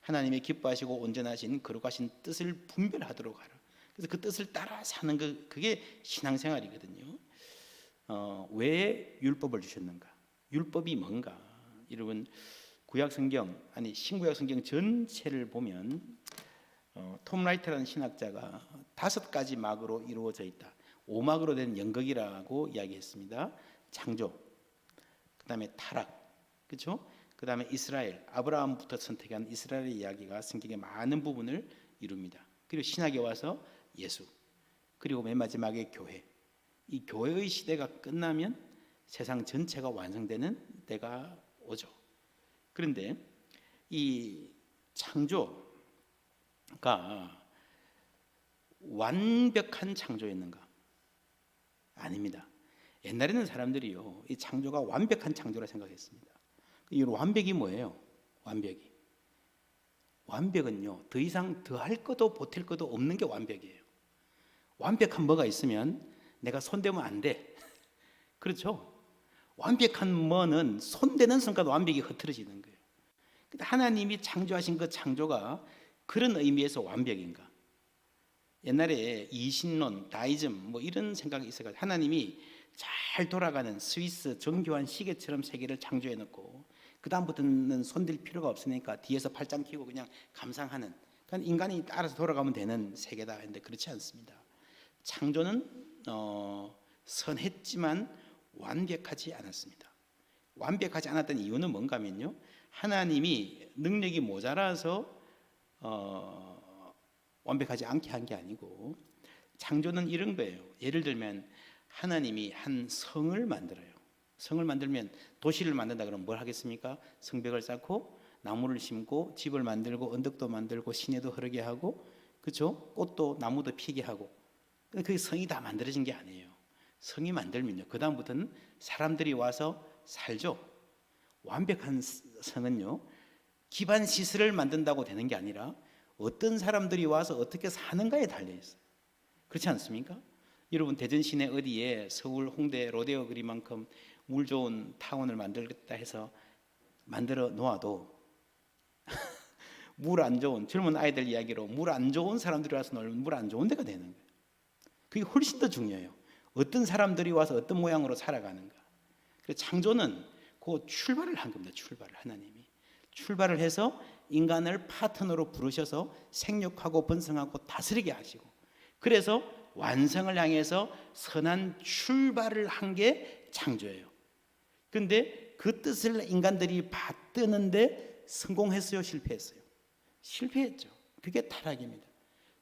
하나님의 기뻐하시고 온전하신 거룩하신 뜻을 분별하도록 하라. 그래서 그 뜻을 따라 사는 거, 그게 신앙생활이거든요. 왜 율법을 주셨는가? 율법이 뭔가? 여러분, 구약성경, 아니 신구약성경 전체를 보면 톰 라이트라는 신학자가 5가지 막으로 이루어져 있다. 5막으로 된 연극이라고 이야기했습니다. 창조, 그 다음에 타락, 그렇죠? 그 다음에 이스라엘, 아브라함부터 선택한 이스라엘의 이야기가 성경의 많은 부분을 이룹니다. 그리고 신학에 와서 예수, 그리고 맨 마지막에 교회. 이 교회의 시대가 끝나면 세상 전체가 완성되는 때가 오죠. 그런데 이 창조가 완벽한 창조였는가? 아닙니다. 옛날에는 사람들이요, 이 창조가 완벽한 창조라 생각했습니다. 이 완벽이 뭐예요? 완벽은요, 더 이상 더할 것도 보탤 것도 없는 게 완벽이에요. 완벽한 뭐가 있으면 내가 손대면 안 돼. 그렇죠? 완벽한 뭐는 손대는 순간 완벽이 흐트러지는 거예요. 근데 하나님이 창조하신 그 창조가 그런 의미에서 완벽인가? 옛날에 이신론, 다이즘 뭐 이런 생각이 있어가지고 하나님이 잘 돌아가는 스위스 정교한 시계처럼 세계를 창조해 놓고 그 다음부터는 손댈 필요가 없으니까 뒤에서 팔짱 끼고 그냥 감상하는, 그러니까 인간이 따라서 돌아가면 되는 세계다 했는데 그렇지 않습니다. 창조는 선했지만 완벽하지 않았습니다. 완벽하지 않았던 이유는 뭔가 하면요, 하나님이 능력이 모자라서 완벽하지 않게 한 게 아니고, 창조는 이런 거예요. 예를 들면 하나님이 한 성을 만들어요. 성을 만들면, 도시를 만든다 그러면 뭘 하겠습니까? 성벽을 쌓고 나무를 심고 집을 만들고 언덕도 만들고 시내도 흐르게 하고, 그렇죠? 꽃도 나무도 피게 하고. 그게 성이 다 만들어진 게 아니에요. 성이 만들면요, 그 다음부터는 사람들이 와서 살죠. 완벽한 성은요, 기반 시설을 만든다고 되는 게 아니라 어떤 사람들이 와서 어떻게 사는가에 달려 있어요. 그렇지 않습니까? 여러분, 대전 시내 어디에 서울 홍대 로데오 거리만큼 물 좋은 타운을 만들겠다 해서 만들어 놓아도 물 안 좋은, 젊은 아이들 이야기로 물 안 좋은 사람들이 와서 놀면 물 안 좋은 데가 되는 거예요. 그게 훨씬 더 중요해요. 어떤 사람들이 와서 어떤 모양으로 살아가는가. 그래서 창조는 그 출발을 한 겁니다. 출발을 하나님이 출발을 해서 인간을 파트너로 부르셔서 생육하고 번성하고 다스리게 하시고, 그래서 완성을 향해서 선한 출발을 한 게 창조예요. 그런데 그 뜻을 인간들이 받드는데 성공했어요, 실패했어요? 실패했죠. 그게 타락입니다.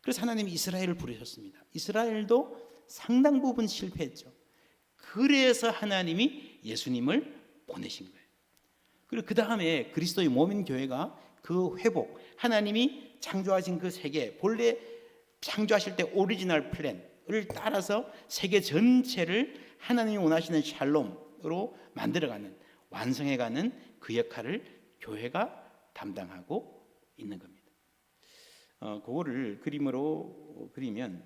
그래서 하나님이 이스라엘을 부르셨습니다. 이스라엘도 상당 부분 실패했죠. 그래서 하나님이 예수님을 보내신 거예요. 그리고 그 다음에 그리스도의 몸인 교회가 그 회복, 하나님이 창조하신 그 세계, 본래 창조하실 때 오리지널 플랜을 따라서 세계 전체를 하나님이 원하시는 샬롬으로 만들어가는, 완성해가는 그 역할을 교회가 담당하고 있는 겁니다. 그거를 그림으로 그리면,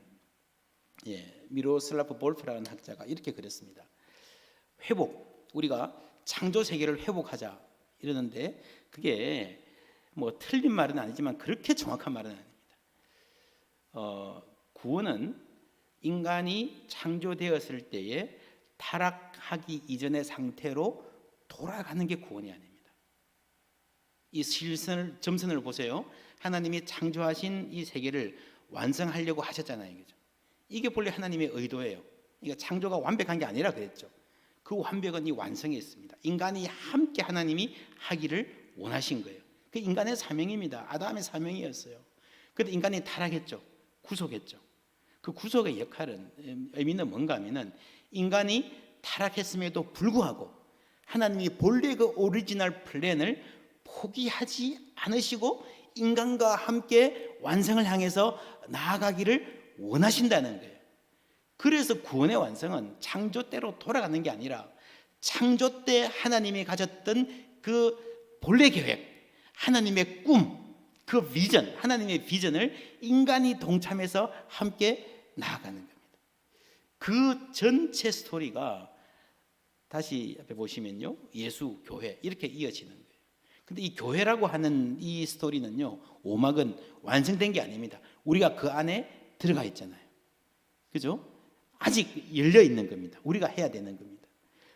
미로슬라프 볼프라는 학자가 이렇게 그랬습니다. 회복, 우리가 창조 세계를 회복하자 이러는데, 그게 뭐 틀린 말은 아니지만 그렇게 정확한 말은 아닙니다. 구원은 인간이 창조되었을 때에 타락하기 이전의 상태로 돌아가는 게 구원이 아닙니다. 이 점선을 보세요. 하나님이 창조하신 이 세계를 완성하려고 하셨잖아요, 그죠? 이게 본래 하나님의 의도예요. 그러니까 창조가 완벽한 게 아니라 그랬죠. 그 완벽은 이 완성에 있습니다. 인간이 함께 하나님이 하기를 원하신 거예요. 그 인간의 사명입니다. 아담의 사명이었어요. 그런데 인간이 타락했죠. 구속했죠. 그 구속의 역할은, 의미는 뭔가 하면은, 인간이 타락했음에도 불구하고 하나님이 본래 그 오리지널 플랜을 포기하지 않으시고 인간과 함께 완성을 향해서 나아가기를 원하신다는 거예요. 그래서 구원의 완성은 창조 때로 돌아가는 게 아니라 창조 때 하나님이 가졌던 그 본래 계획, 하나님의 꿈, 그 비전, 하나님의 비전을 인간이 동참해서 함께 나아가는 겁니다. 그 전체 스토리가 다시 앞에 보시면요, 예수, 교회 이렇게 이어지는 거예요. 근데 이 교회라고 하는 이 스토리는요, 오막은 완성된 게 아닙니다. 우리가 그 안에 들어가 있잖아요. 그죠? 아직 열려 있는 겁니다. 우리가 해야 되는 겁니다.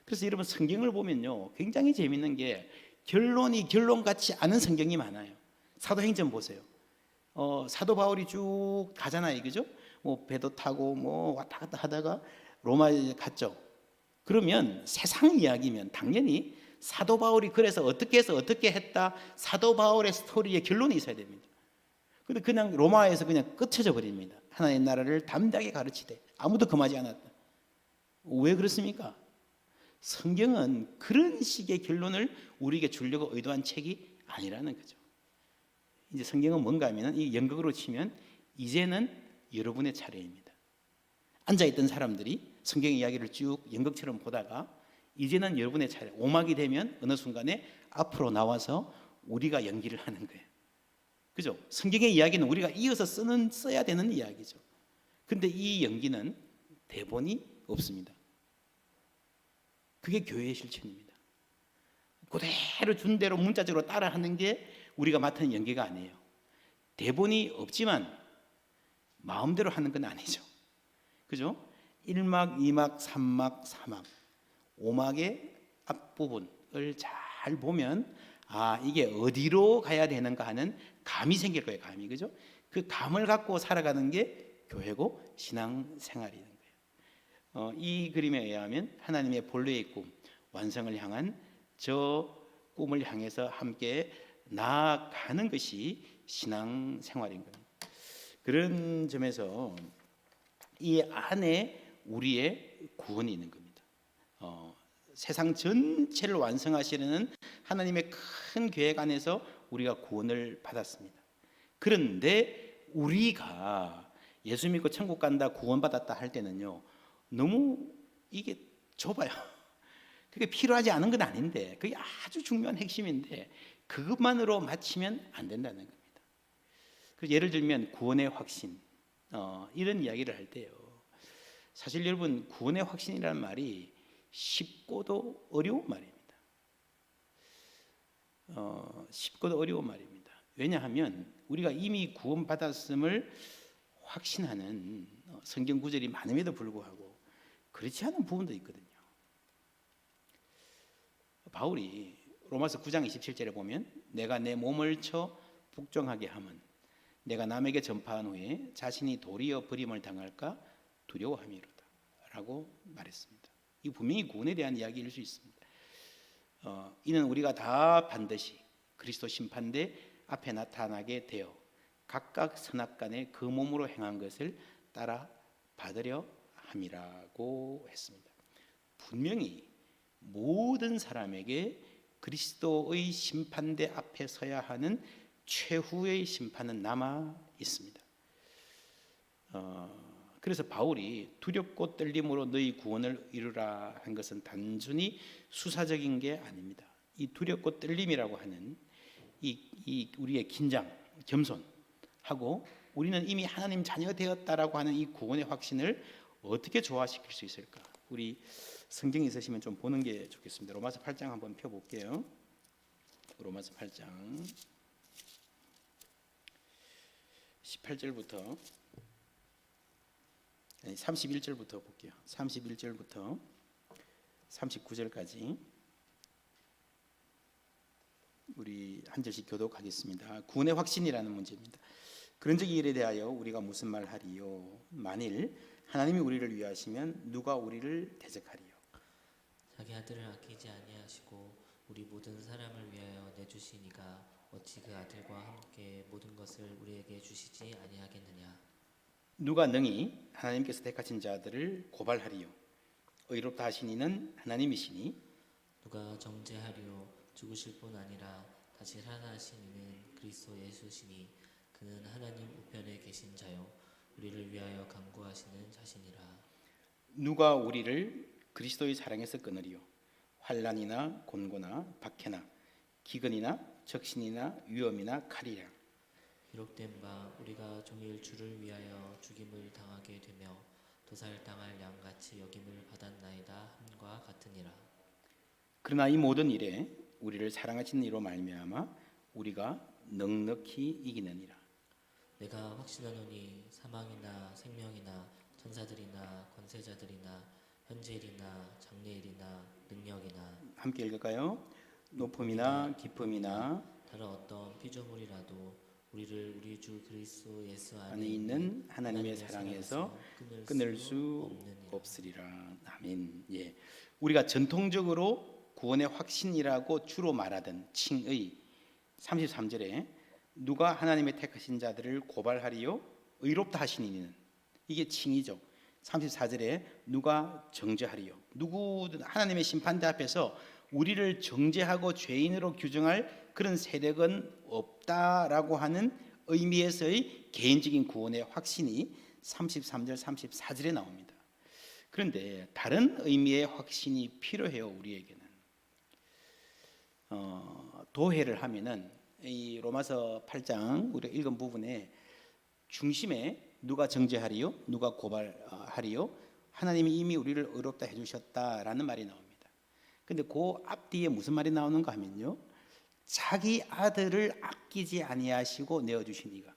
그래서 여러분, 성경을 보면요, 굉장히 재밌는 게 결론이 결론 같지 않은 성경이 많아요. 사도행전 보세요. 사도 바울이 쭉 가잖아요, 그죠? 뭐 배도 타고 뭐 왔다 갔다 하다가 로마에 갔죠. 그러면 세상 이야기면 당연히 사도 바울이 그래서 어떻게 해서 어떻게 했다, 사도 바울의 스토리에 결론이 있어야 됩니다. 근데 그냥 로마에서 그냥 끝쳐져 버립니다. 하나님의 나라를 담대하게 가르치되 아무도 금하지 않았다. 왜 그렇습니까? 성경은 그런 식의 결론을 우리에게 주려고 의도한 책이 아니라는 거죠. 이제 성경은 뭔가 하면, 이 연극으로 치면 이제는 여러분의 차례입니다. 앉아있던 사람들이 성경의 이야기를 쭉 연극처럼 보다가 이제는 여러분의 차례, 오막이 되면 어느 순간에 앞으로 나와서 우리가 연기를 하는 거예요. 그죠? 성경의 이야기는 우리가 이어서 써야 되는 이야기죠. 근데 이 연기는 대본이 없습니다. 그게 교회의 실천입니다. 그대로 준 대로 문자적으로 따라하는 게 우리가 맡은 연기가 아니에요. 대본이 없지만 마음대로 하는 건 아니죠. 그죠? 1막, 2막, 3막, 4막, 5막의 앞부분을 잘 보면, 아, 이게 어디로 가야 되는가 하는 감이 생길 거예요. 감이. 그죠? 그 감을 갖고 살아가는 게 교회고 신앙생활이는 거예요. 이 그림에 의하면 하나님의 본래의 꿈, 완성을 향한 저 꿈을 향해서 함께 나아가는 것이 신앙생활인 겁니다. 그런 점에서 이 안에 우리의 구원이 있는 겁니다. 세상 전체를 완성하시려는 하나님의 큰 계획 안에서 우리가 구원을 받았습니다. 그런데 우리가 예수 믿고 천국 간다, 구원받았다 할 때는요, 너무 이게 좁아요. 그게 필요하지 않은 건 아닌데, 그게 아주 중요한 핵심인데 그것만으로 마치면 안 된다는 겁니다. 그래서 예를 들면 구원의 확신, 이런 이야기를 할 때요, 사실 여러분, 구원의 확신이라는 말이 쉽고도 어려운 말입니다. 쉽고도 어려운 말입니다. 왜냐하면 우리가 이미 구원받았음을 확신하는 성경 구절이 많음에도 불구하고 그렇지 않은 부분도 있거든요. 바울이 로마서 9장 27절에 보면 내가 내 몸을 쳐 복종하게 함은 내가 남에게 전파한 후에 자신이 도리어 버림을 당할까 두려워함이로다 라고 말했습니다. 이 분명히 구원에 대한 이야기일 수 있습니다. 이는 우리가 다 반드시 그리스도 심판대 앞에 나타나게 되어 각각 선악간에 그 몸으로 행한 것을 따라 받으려 함이라고 했습니다. 분명히 모든 사람에게 그리스도의 심판대 앞에 서야 하는 최후의 심판은 남아 있습니다. 그래서 바울이 두렵고 떨림으로 너희 구원을 이루라 한 것은 단순히 수사적인 게 아닙니다. 이 두렵고 떨림이라고 하는 이 우리의 긴장, 겸손하고 우리는 이미 하나님 자녀 되었다라고 하는 이 구원의 확신을 어떻게 조화시킬 수 있을까? 우리 성경에 있으시면 좀 보는 게 좋겠습니다. 로마서 8장 한번 펴볼게요. 로마서 8장 18절부터 31절부터 볼게요. 31절부터 39절까지 우리 한 절씩 교독하겠습니다. 구원의 확신이라는 문제입니다. 그런즉 이 일에 대하여 우리가 무슨 말하리요? 만일 하나님이 우리를 위하시면 누가 우리를 대적하리요? 자기 아들을 아끼지 아니하시고 우리 모든 사람을 위하여 내주시니가 어찌 그 아들과 함께 모든 것을 우리에게 주시지 아니하겠느냐? 누가 능히 하나님께서 택하신 자들을 고발하리요? 의롭다 하신 이는 하나님이시니 누가 정죄하리요? 죽으실 뿐 아니라 다시 살아나신 이는 그리스도 예수시니 그는 하나님 우편에 계신 자요 우리를 위하여 간구하시는 자시니라. 누가 우리를 그리스도의 사랑에서 끊으리요? 환난이나 곤고나 박해나 기근이나 적신이나 위험이나 칼이라. 기록된 바 우리가 종일 주를 위하여 죽임을 당하게 되며 도살당할 양같이 여김을 받았나이다 함과 같으니라. 그러나 이 모든 일에 우리를 사랑하신 이로 말미암아 우리가 넉넉히 이기느니라. 내가 확신하노니 사망이나 생명이나 천사들이나 권세자들이나 현재일이나 장래일이나 능력이나 함께 읽을까요? 높음이나 깊음이나 다른 어떤 피조물이라도 우리를 우리 주 그리스도 예수 안에 안에 있는 하나님의 사랑에서 끊을 수 없으리라. 아멘. 예, 우리가 전통적으로 구원의 확신이라고 주로 말하던 칭의 33절에 누가 하나님의 택하신 자들을 고발하리요? 의롭다 하신 이는, 이게 칭의죠. 34절에 누가 정죄하리요? 누구든 하나님의 심판대 앞에서 우리를 정죄하고 죄인으로 규정할 그런 세력은 없다라고 하는 의미에서의 개인적인 구원의 확신이 33절 34절에 나옵니다. 그런데 다른 의미의 확신이 필요해요. 우리에게는 도해를 하면은 이 로마서 8장 우리가 읽은 부분에 중심에 누가 정죄하리요? 누가 고발하리요? 하나님이 이미 우리를 의롭다 해주셨다라는 말이 나옵니다. 근데 그 앞뒤에 무슨 말이 나오는가 하면요, 자기 아들을 아끼지 아니하시고 내어주신 이가,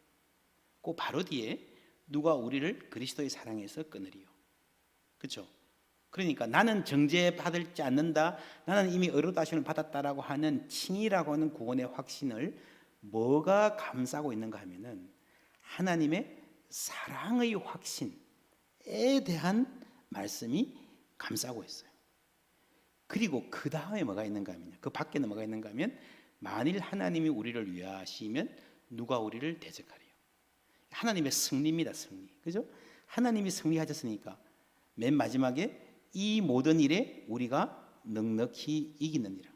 그 바로 뒤에 누가 우리를 그리스도의 사랑에서 끊으리요. 그렇죠? 그러니까 나는 정죄받지 않는다, 나는 이미 의롭다 하심을 받았다라고 하는 칭의라고 하는 구원의 확신을 뭐가 감싸고 있는가 하면은 하나님의 사랑의 확신에 대한 말씀이 감싸고 있어요. 그리고 그 다음에 뭐가 있는가 하면요, 그 밖에는 뭐가 있는가 하면 만일 하나님이 우리를 위하시면 누가 우리를 대적하리요. 하나님의 승리입니다. 승리. 그죠? 하나님이 승리하셨으니까 맨 마지막에 이 모든 일에 우리가 넉넉히 이기느니라.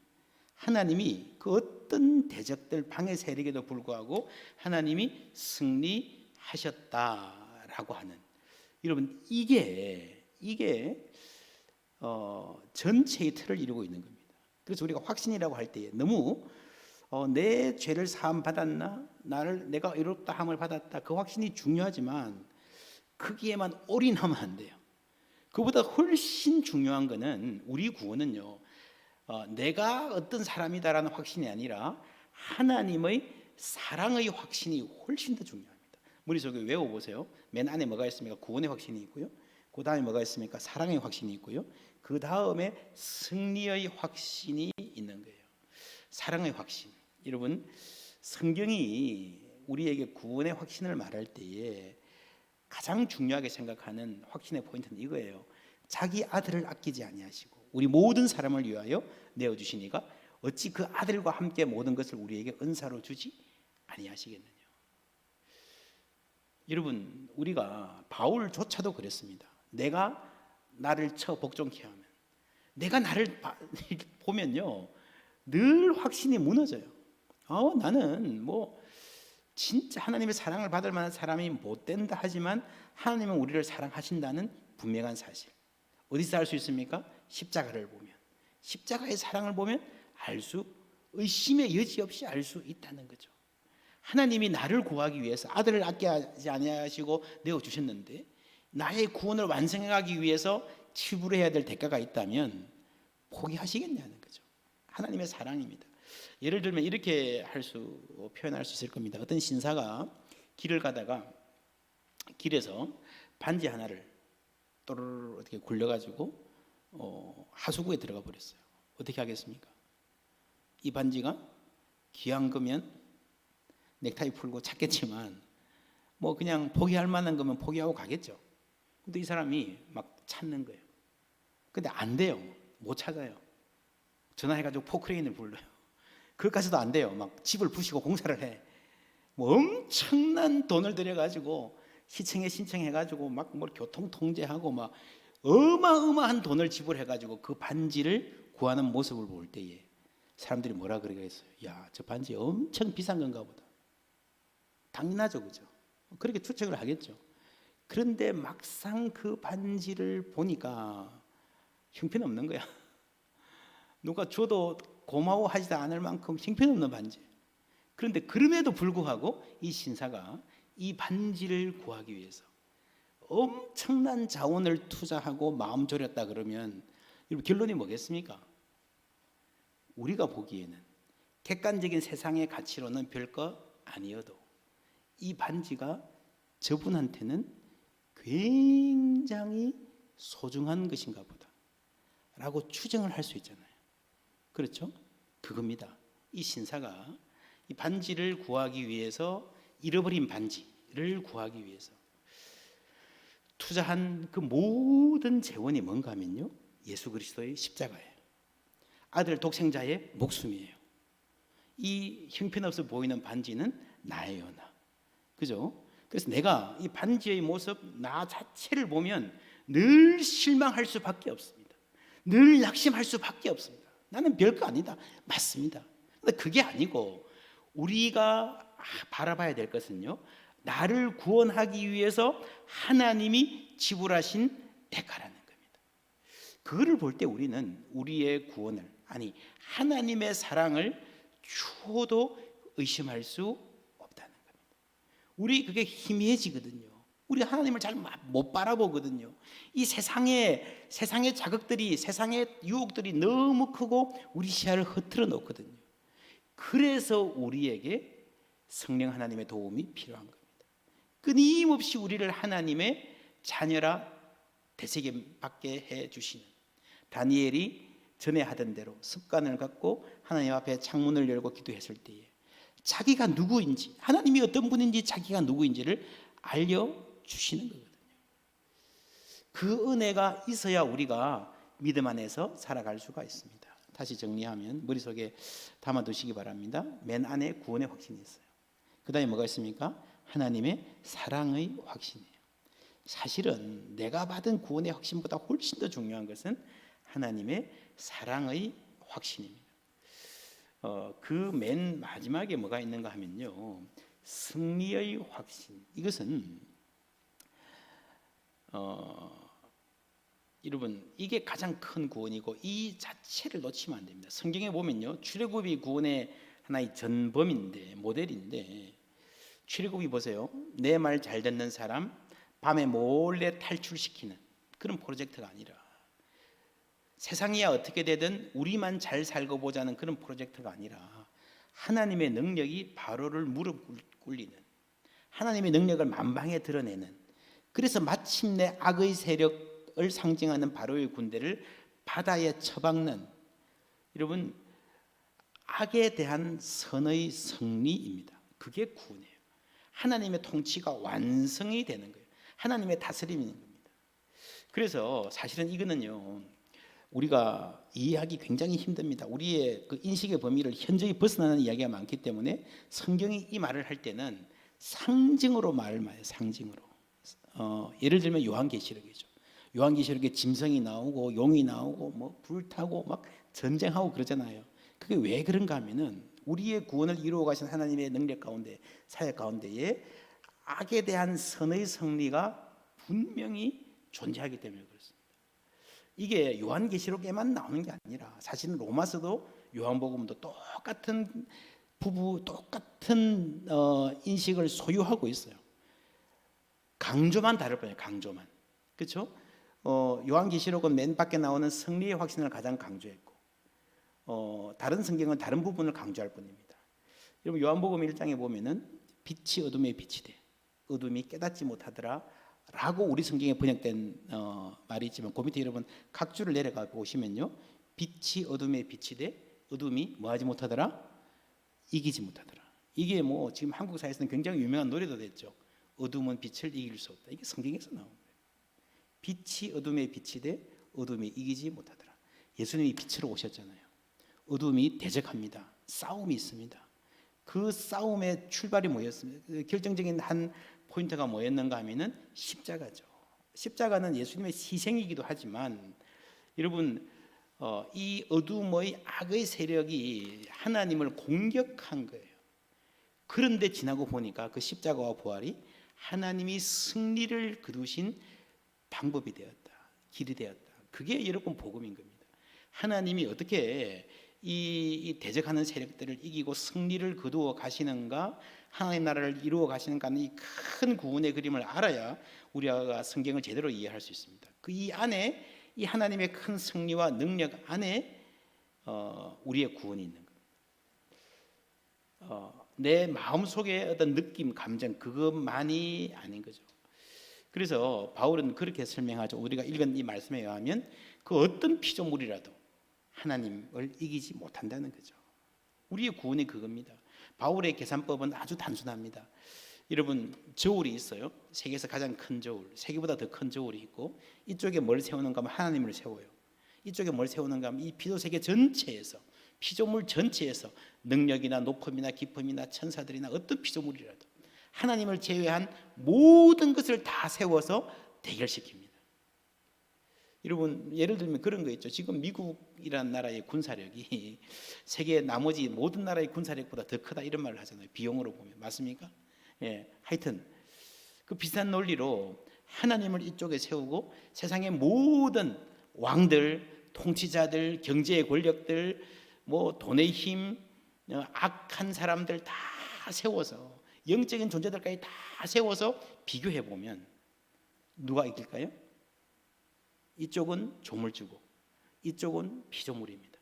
하나님이 그 어떤 대적들 방해 세력에도 불구하고 하나님이 승리하셨다라고 하는, 여러분 이게 전체의 틀을 이루고 있는 겁니다. 그래서 우리가 확신이라고 할 때 너무 내 죄를 사함 받았나, 내가 의롭다 함을 받았다, 그 확신이 중요하지만 거기에만 올인하면 안 돼요. 그보다 훨씬 중요한 것은 우리 구원은요, 내가 어떤 사람이다라는 확신이 아니라 하나님의 사랑의 확신이 훨씬 더 중요합니다. 머릿속에 외워보세요. 맨 안에 뭐가 있습니까? 구원의 확신이 있고요, 그 다음에 뭐가 있습니까? 사랑의 확신이 있고요, 그 다음에 승리의 확신이 있는 거예요. 사랑의 확신. 여러분, 성경이 우리에게 구원의 확신을 말할 때에 가장 중요하게 생각하는 확신의 포인트는 이거예요. 자기 아들을 아끼지 아니하시고 우리 모든 사람을 위하여 내어 주시니가 어찌 그 아들과 함께 모든 것을 우리에게 은사로 주지 아니하시겠느냐. 여러분, 우리가 바울조차도 그랬습니다. 내가 나를 쳐 복종케 하면, 내가 나를 보면요 늘 확신이 무너져요. 나는 뭐 진짜 하나님의 사랑을 받을 만한 사람이 못 된다 하지만 하나님은 우리를 사랑하신다는 분명한 사실. 어디서 알 수 있습니까? 십자가를 보면, 십자가의 사랑을 보면 의심의 여지 없이 알 수 있다는 거죠. 하나님이 나를 구하기 위해서 아들을 아껴하지 아니하시고 내어 주셨는데, 나의 구원을 완성하기 위해서 치불해야 될 대가가 있다면 포기하시겠냐는 거죠. 하나님의 사랑입니다. 예를 들면 이렇게 표현할 수 있을 겁니다. 어떤 신사가 길을 가다가 길에서 반지 하나를 또르르 어떻게 굴려가지고 하수구에 들어가 버렸어요. 어떻게 하겠습니까? 이 반지가 귀한 거면 넥타이 풀고 찾겠지만 뭐 그냥 포기할 만한 거면 포기하고 가겠죠. 근데 이 사람이 막 찾는 거예요. 근데 안 돼요. 못 찾아요. 전화해가지고 포크레인을 불러요. 그것까지도 안 돼요. 막 집을 부시고 공사를 해. 뭐 엄청난 돈을 들여가지고 시청에 신청해가지고 막 뭐 교통 통제하고 막 어마어마한 돈을 지불해가지고 그 반지를 구하는 모습을 볼 때에 사람들이 뭐라 그러겠어요? 야, 저 반지 엄청 비싼 건가 보다. 당연하죠, 그죠? 그렇게 추측을 하겠죠. 그런데 막상 그 반지를 보니까 형편없는 거야. 누가 줘도 고마워하지도 않을 만큼 형편없는 반지. 그런데 그럼에도 불구하고 이 신사가 이 반지를 구하기 위해서 엄청난 자원을 투자하고 마음 졸였다 그러면 여러분 결론이 뭐겠습니까? 우리가 보기에는 객관적인 세상의 가치로는 별거 아니어도 이 반지가 저분한테는 굉장히 소중한 것인가 보다 라고 추정을 할 수 있잖아요. 그렇죠? 그겁니다. 이 신사가 이 반지를 구하기 위해서, 잃어버린 반지를 구하기 위해서 투자한 그 모든 재원이 뭔가 하면요, 예수 그리스도의 십자가예요. 아들 독생자의 목숨이에요. 이 형편없어 보이는 반지는 나예요, 나. 그죠? 그래서 내가 이 반지의 모습 나 자체를 보면 늘 실망할 수밖에 없습니다. 늘 낙심할 수밖에 없습니다. 나는 별거 아니다. 맞습니다. 근데 그게 아니고 우리가 바라봐야 될 것은요, 나를 구원하기 위해서 하나님이 지불하신 대가라는 겁니다. 그거를 볼 때 우리는 우리의 구원을, 아니 하나님의 사랑을 추호도 의심할 수 없다는 겁니다. 우리 그게 희미해지거든요. 우리 하나님을 잘 못 바라보거든요. 이 세상의 자극들이, 세상의 유혹들이 너무 크고 우리 시야를 흐트러 놓거든요. 그래서 우리에게 성령 하나님의 도움이 필요한 겁니다. 끊임없이 우리를 하나님의 자녀라 되새김받게 해주시는, 다니엘이 전에 하던 대로 습관을 갖고 하나님 앞에 창문을 열고 기도했을 때에 자기가 누구인지, 하나님이 어떤 분인지 자기가 누구인지를 알려주시는 거거든요. 그 은혜가 있어야 우리가 믿음 안에서 살아갈 수가 있습니다. 다시 정리하면 머릿속에 담아두시기 바랍니다. 맨 안에 구원의 확신이 있어요. 그 다음에 뭐가 있습니까? 하나님의 사랑의 확신이에요. 사실은 내가 받은 구원의 확신보다 훨씬 더 중요한 것은 하나님의 사랑의 확신입니다. 그 맨 마지막에 뭐가 있는가 하면요, 승리의 확신. 이것은 여러분 이게 가장 큰 구원이고 이 자체를 놓치면 안 됩니다. 성경에 보면요, 출애굽이 구원의 하나의 전범인데, 모델인데, 출애굽이 보세요. 내 말 잘 듣는 사람 밤에 몰래 탈출시키는 그런 프로젝트가 아니라, 세상이야 어떻게 되든 우리만 잘 살고 보자는 그런 프로젝트가 아니라 하나님의 능력이 바로를 무릎 꿇리는, 하나님의 능력을 만방에 드러내는, 그래서 마침내 악의 세력을 상징하는 바로의 군대를 바다에 처박는, 여러분 악에 대한 선의 승리입니다. 그게 구원이에요. 하나님의 통치가 완성이 되는 거예요. 하나님의 다스림인 겁니다. 그래서 사실은 이거는요, 우리가 이해하기 굉장히 힘듭니다. 우리의 그 인식의 범위를 현저히 벗어나는 이야기가 많기 때문에 성경이 이 말을 할 때는 상징으로 말을 해요. 상징으로. 예를 들면 요한계시록이죠. 요한계시록에 짐승이 나오고 용이 나오고 뭐 불타고 막 전쟁하고 그러잖아요. 그게 왜 그런가 하면은 우리의 구원을 이루어 가신 하나님의 능력 가운데, 사역 가운데에 악에 대한 선의 승리가 분명히 존재하기 때문에 그렇습니다. 이게 요한계시록에만 나오는 게 아니라 사실은 로마서도 요한복음도 똑같은 똑같은 인식을 소유하고 있어요. 강조만 다를 뿐이에요. 강조만. 그렇죠? 요한계시록은 맨 밖에 나오는 승리의 확신을 가장 강조했고, 다른 성경은 다른 부분을 강조할 뿐입니다. 여러분 요한복음 1장에 보면은 빛이 어둠에 빛이 돼 어둠이 깨닫지 못하더라 라고 우리 성경에 번역된 말이 있지만, 그 밑에 여러분 각 줄을 내려가 보시면요, 빛이 어둠에 빛이 돼 어둠이 뭐 하지 못하더라? 이기지 못하더라. 이게 뭐 지금 한국 사회에서는 굉장히 유명한 노래도 됐죠. 어둠은 빛을 이길 수 없다. 이게 성경에서 나온 거예요. 빛이 어둠에 빛이 돼 어둠이 이기지 못하더라. 예수님이 빛으로 오셨잖아요. 어둠이 대적합니다. 싸움이 있습니다. 그 싸움의 출발이 뭐였습니까? 결정적인 한 포인트가 뭐였는가 하면은 십자가죠. 십자가는 예수님의 희생이기도 하지만, 여러분 이 어둠의 악의 세력이 하나님을 공격한 거예요. 그런데 지나고 보니까 그 십자가와 부활이 하나님이 승리를 거두신 방법이 되었다. 길이 되었다. 그게 여러분 복음인 겁니다. 하나님이 어떻게 이 대적하는 세력들을 이기고 승리를 거두어 가시는가, 하나님의 나라를 이루어 가시는가 하는 이 큰 구원의 그림을 알아야 우리가 성경을 제대로 이해할 수 있습니다. 그 이 안에 이 하나님의 큰 승리와 능력 안에 우리의 구원이 있는 겁니다. 내 마음속에 어떤 느낌, 감정 그것만이 아닌 거죠. 그래서 바울은 그렇게 설명하죠. 우리가 읽은 이 말씀에 의하면 그 어떤 피조물이라도 하나님을 이기지 못한다는 거죠. 우리의 구원이 그겁니다. 바울의 계산법은 아주 단순합니다. 여러분 저울이 있어요. 세계에서 가장 큰 저울, 세계보다 더 큰 저울이 있고, 이쪽에 뭘 세우는가 하면 하나님을 세워요. 이쪽에 뭘 세우는가 하면 이 피조세계 전체에서, 피조물 전체에서 능력이나 높음이나 기쁨이나 천사들이나 어떤 피조물이라도 하나님을 제외한 모든 것을 다 세워서 대결시킵니다. 여러분 예를 들면 그런 거 있죠. 지금 미국이라는 나라의 군사력이 세계 나머지 모든 나라의 군사력보다 더 크다 이런 말을 하잖아요. 비용으로 보면. 맞습니까? 예, 하여튼 그 비슷한 논리로 하나님을 이쪽에 세우고 세상의 모든 왕들, 통치자들, 경제의 권력들, 뭐 돈의 힘, 악한 사람들 다 세워서, 영적인 존재들까지 다 세워서 비교해 보면 누가 이길까요? 이쪽은 조물주고 이쪽은 피조물입니다.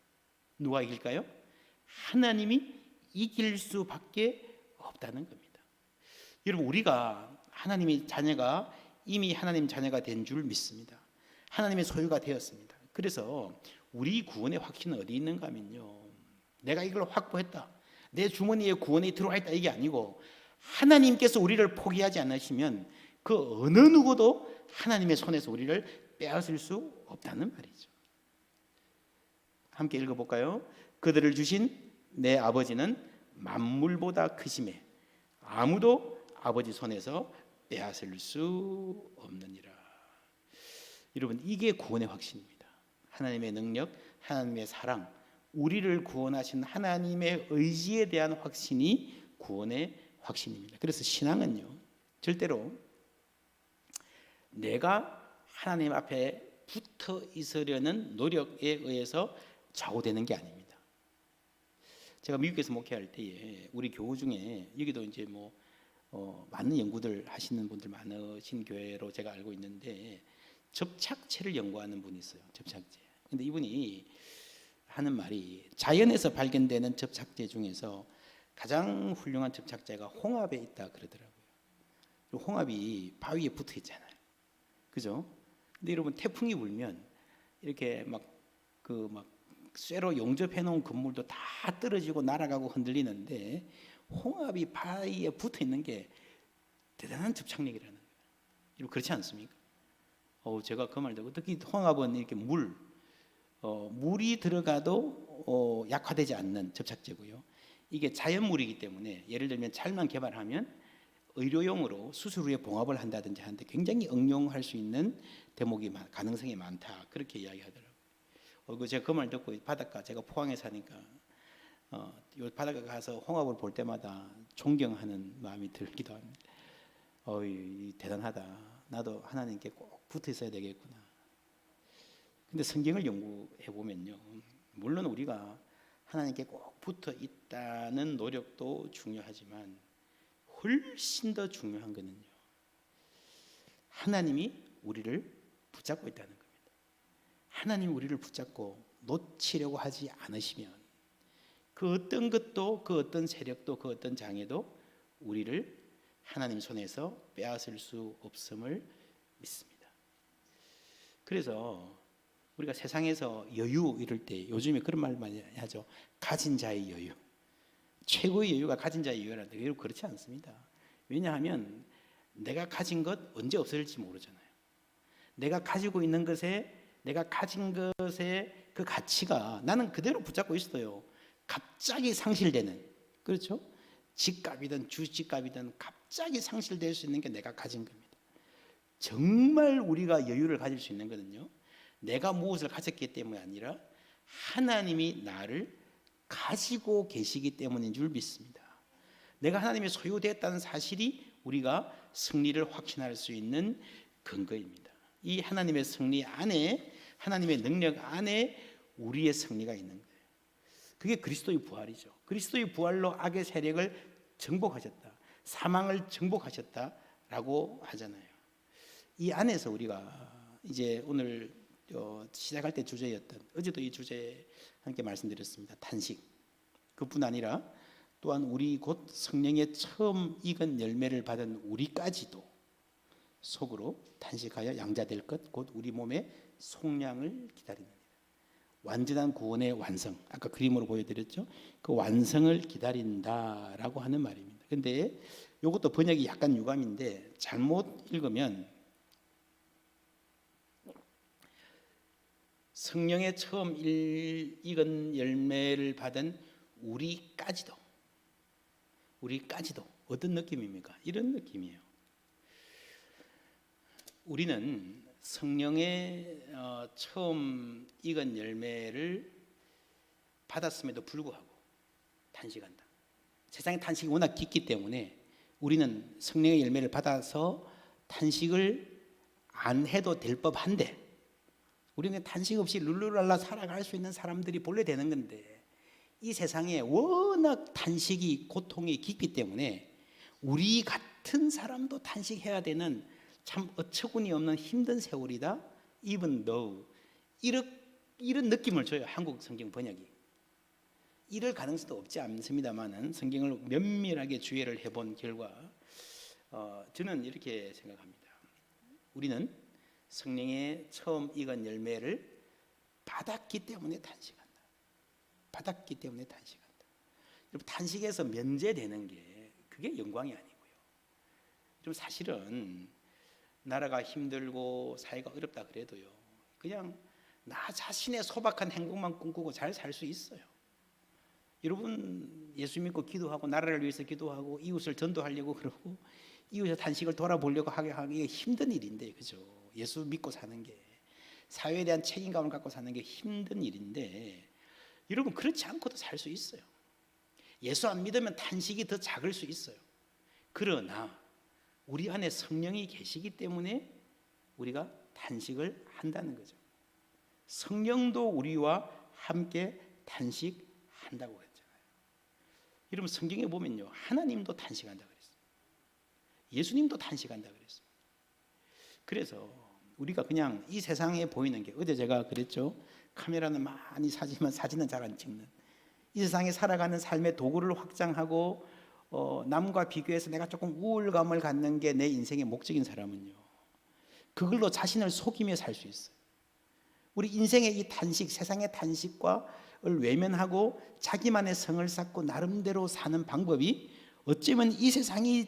누가 이길까요? 하나님이 이길 수밖에 없다는 겁니다. 여러분 우리가 하나님의 자녀가 이미 하나님 자녀가 된 줄 믿습니다. 하나님의 소유가 되었습니다. 그래서 우리 구원의 확신은 어디 있는가 하면요, 내가 이걸 확보했다, 내 주머니에 구원이 들어와 있다, 이게 아니고 하나님께서 우리를 포기하지 않으시면 그 어느 누구도 하나님의 손에서 우리를 빼앗을 수 없다는 말이죠. 함께 읽어볼까요? 그들을 주신 내 아버지는 만물보다 크심에 아무도 아버지 손에서 빼앗을 수 없느니라. 여러분 이게 구원의 확신입니다. 하나님의 능력, 하나님의 사랑, 우리를 구원하신 하나님의 의지에 대한 확신이 구원의 확신입니다. 그래서 신앙은요, 절대로 내가 하나님 앞에 붙어 있으려는 노력에 의해서 좌우되는 게 아닙니다. 제가 미국에서 목회할 때에 우리 교우 중에, 여기도 이제 뭐 많은 연구들 하시는 분들 많으신 교회로 제가 알고 있는데, 접착체를 연구하는 분이 있어요. 접착제. 근데 이분이 하는 말이, 자연에서 발견되는 접착제 중에서 가장 훌륭한 접착제가 홍합에 있다 그러더라고요. 홍합이 바위에 붙어 있잖아요. 그죠? 근데 여러분 태풍이 불면 이렇게 막 쇠로 용접해 놓은 건물도 다 떨어지고 날아가고 흔들리는데 홍합이 바위에 붙어 있는 게 대단한 접착력이라는 거예요. 여러분 그렇지 않습니까? 제가 그 말 듣고 특히 홍합은 이렇게 물이 들어가도 약화되지 않는 접착제고요. 이게 자연물이기 때문에 예를 들면 잘만 개발하면 의료용으로 수술 후에 봉합을 한다든지 하는데 굉장히 응용할 수 있는 대목이 가능성이 많다 그렇게 이야기하더라고요. 제가 그 말 듣고 바닷가 제가 포항에 사니까 요 바닷가 가서 홍합을 볼 때마다 존경하는 마음이 들기도 합니다. 대단하다. 나도 하나님께 꼭 붙어 있어야 되겠구나. 근데 성경을 연구해 보면요, 물론 우리가 하나님께 꼭 붙어 있다는 노력도 중요하지만 훨씬 더 중요한 것은요, 하나님이 우리를 붙잡고 있다는 겁니다. 하나님이 우리를 붙잡고 놓치려고 하지 않으시면 그 어떤 것도, 그 어떤 세력도, 그 어떤 장애도 우리를 하나님 손에서 빼앗을 수 없음을 믿습니다. 그래서 우리가 세상에서 여유 이럴 때 요즘에 그런 말 많이 하죠. 가진 자의 여유. 최고의 여유가 가진 자의 여유라는데 여러분 그렇지 않습니다. 왜냐하면 내가 가진 것 언제 없어질지 모르잖아요. 내가 가지고 있는 것에, 내가 가진 것의 그 가치가 나는 그대로 붙잡고 있어요. 갑자기 상실되는, 그렇죠? 집값이든 주식값이든 갑자기 상실될 수 있는 게 내가 가진 겁니다. 정말 우리가 여유를 가질 수 있는 것은요, 내가 무엇을 가졌기 때문이 아니라 하나님이 나를 가지고 계시기 때문인 줄 믿습니다. 내가 하나님의 소유되었다는 사실이 우리가 승리를 확신할 수 있는 근거입니다. 이 하나님의 승리 안에, 하나님의 능력 안에 우리의 승리가 있는 거예요. 그게 그리스도의 부활이죠. 그리스도의 부활로 악의 세력을 정복하셨다, 사망을 정복하셨다라고 하잖아요. 이 안에서 우리가 이제 오늘 시작할 때 주제였던, 어제도 이 주제 함께 말씀드렸습니다. 탄식. 그뿐 아니라 또한 우리 곧 성령의 처음 익은 열매를 받은 우리까지도 속으로 탄식하여 양자될 것, 곧 우리 몸의 속량을 기다리느니라. 완전한 구원의 완성, 아까 그림으로 보여드렸죠. 그 완성을 기다린다라고 하는 말입니다. 근데 이것도 번역이 약간 유감인데 잘못 읽으면 성령의 처음 익은 열매를 받은 우리까지도 어떤 느낌입니까? 이런 느낌이에요. 우리는 성령의 처음 익은 열매를 받았음에도 불구하고 탄식한다. 세상의 탄식이 워낙 깊기 때문에 우리는 성령의 열매를 받아서 탄식을 안 해도 될 법한데, 우리는 탄식 없이 룰루랄라 살아갈 수 있는 사람들이 본래 되는 건데, 이 세상에 워낙 탄식이, 고통이 깊기 때문에 우리 같은 사람도 탄식해야 되는 참 어처구니 없는 힘든 세월이다. Even though 이런 느낌을 줘요. 한국 성경 번역이. 이럴 가능성도 없지 않습니다만은 성경을 면밀하게 주의를 해본 결과 저는 이렇게 생각합니다. 우리는 성령의 처음 익은 열매를 받았기 때문에 탄식한다. 받았기 때문에 탄식한다. 여러분, 탄식에서 면제되는 게 그게 영광이 아니고요. 좀 사실은 나라가 힘들고 사회가 어렵다 그래도요, 그냥 나 자신의 소박한 행복만 꿈꾸고 잘 살 수 있어요. 여러분, 예수 믿고 기도하고 나라를 위해서 기도하고 이웃을 전도하려고 그러고 이웃의 탄식을 돌아보려고 하기 힘든 일인데, 그죠? 예수 믿고 사는 게, 사회에 대한 책임감을 갖고 사는 게 힘든 일인데, 여러분 그렇지 않고도 살 수 있어요. 예수 안 믿으면 탄식이 더 작을 수 있어요. 그러나 우리 안에 성령이 계시기 때문에 우리가 탄식을 한다는 거죠. 성령도 우리와 함께 탄식한다고 그랬잖아요. 여러분, 성경에 보면요, 하나님도 탄식한다고 그랬어요. 예수님도 탄식한다고 그랬어요. 그래서 우리가 그냥 이 세상에 보이는 게, 어제 제가 그랬죠, 카메라는 많이 사지만 사진은 잘 안 찍는, 이 세상에 살아가는 삶의 도구를 확장하고 남과 비교해서 내가 조금 우울감을 갖는 게 내 인생의 목적인 사람은요, 그걸로 자신을 속이며 살 수 있어요. 우리 인생의 이 탄식, 세상의 탄식과 외면하고 자기만의 성을 쌓고 나름대로 사는 방법이 어쩌면 이 세상이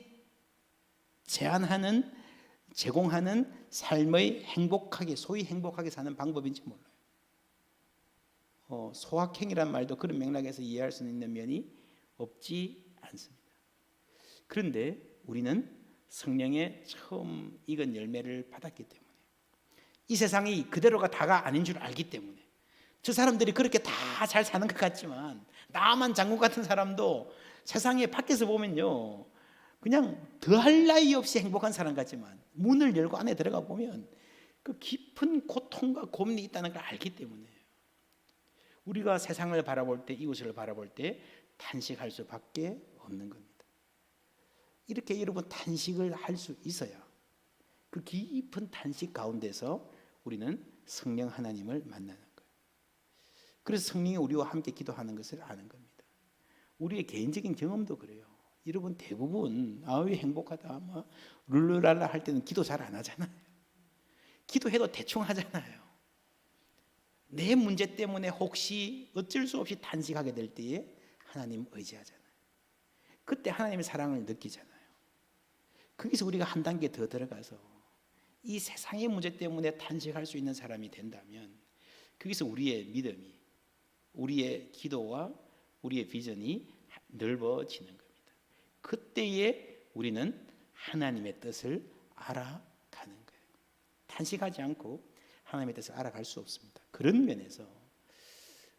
제공하는 삶의 행복하게, 소위 행복하게 사는 방법인지 몰라요. 소확행이란 말도 그런 맥락에서 이해할 수 있는 면이 없지 않습니다. 그런데 우리는 성령의 처음 익은 열매를 받았기 때문에, 이 세상이 그대로가 다가 아닌 줄 알기 때문에, 저 사람들이 그렇게 다 잘 사는 것 같지만 나만 장군 같은 사람도 세상에 밖에서 보면요, 그냥 더할 나위 없이 행복한 사람 같지만 문을 열고 안에 들어가 보면 그 깊은 고통과 고민이 있다는 걸 알기 때문에 우리가 세상을 바라볼 때, 이웃을 바라볼 때 탄식할 수밖에 없는 겁니다. 이렇게 여러분 탄식을 할 수 있어야 그 깊은 탄식 가운데서 우리는 성령 하나님을 만나는 거예요. 그래서 성령이 우리와 함께 기도하는 것을 아는 겁니다. 우리의 개인적인 경험도 그래요. 여러분 대부분 아유 행복하다 뭐 룰루랄라 할 때는 기도 잘 안 하잖아요. 기도해도 대충 하잖아요. 내 문제 때문에 혹시 어쩔 수 없이 탄식하게 될 때에 하나님 의지하잖아요. 그때 하나님의 사랑을 느끼잖아요. 거기서 우리가 한 단계 더 들어가서 이 세상의 문제 때문에 탄식할 수 있는 사람이 된다면 거기서 우리의 믿음이, 우리의 기도와 우리의 비전이 넓어지는 겁니다. 그때에 우리는 하나님의 뜻을 알아가는 거예요. 탄식하지 않고 하나님의 뜻을 알아갈 수 없습니다. 그런 면에서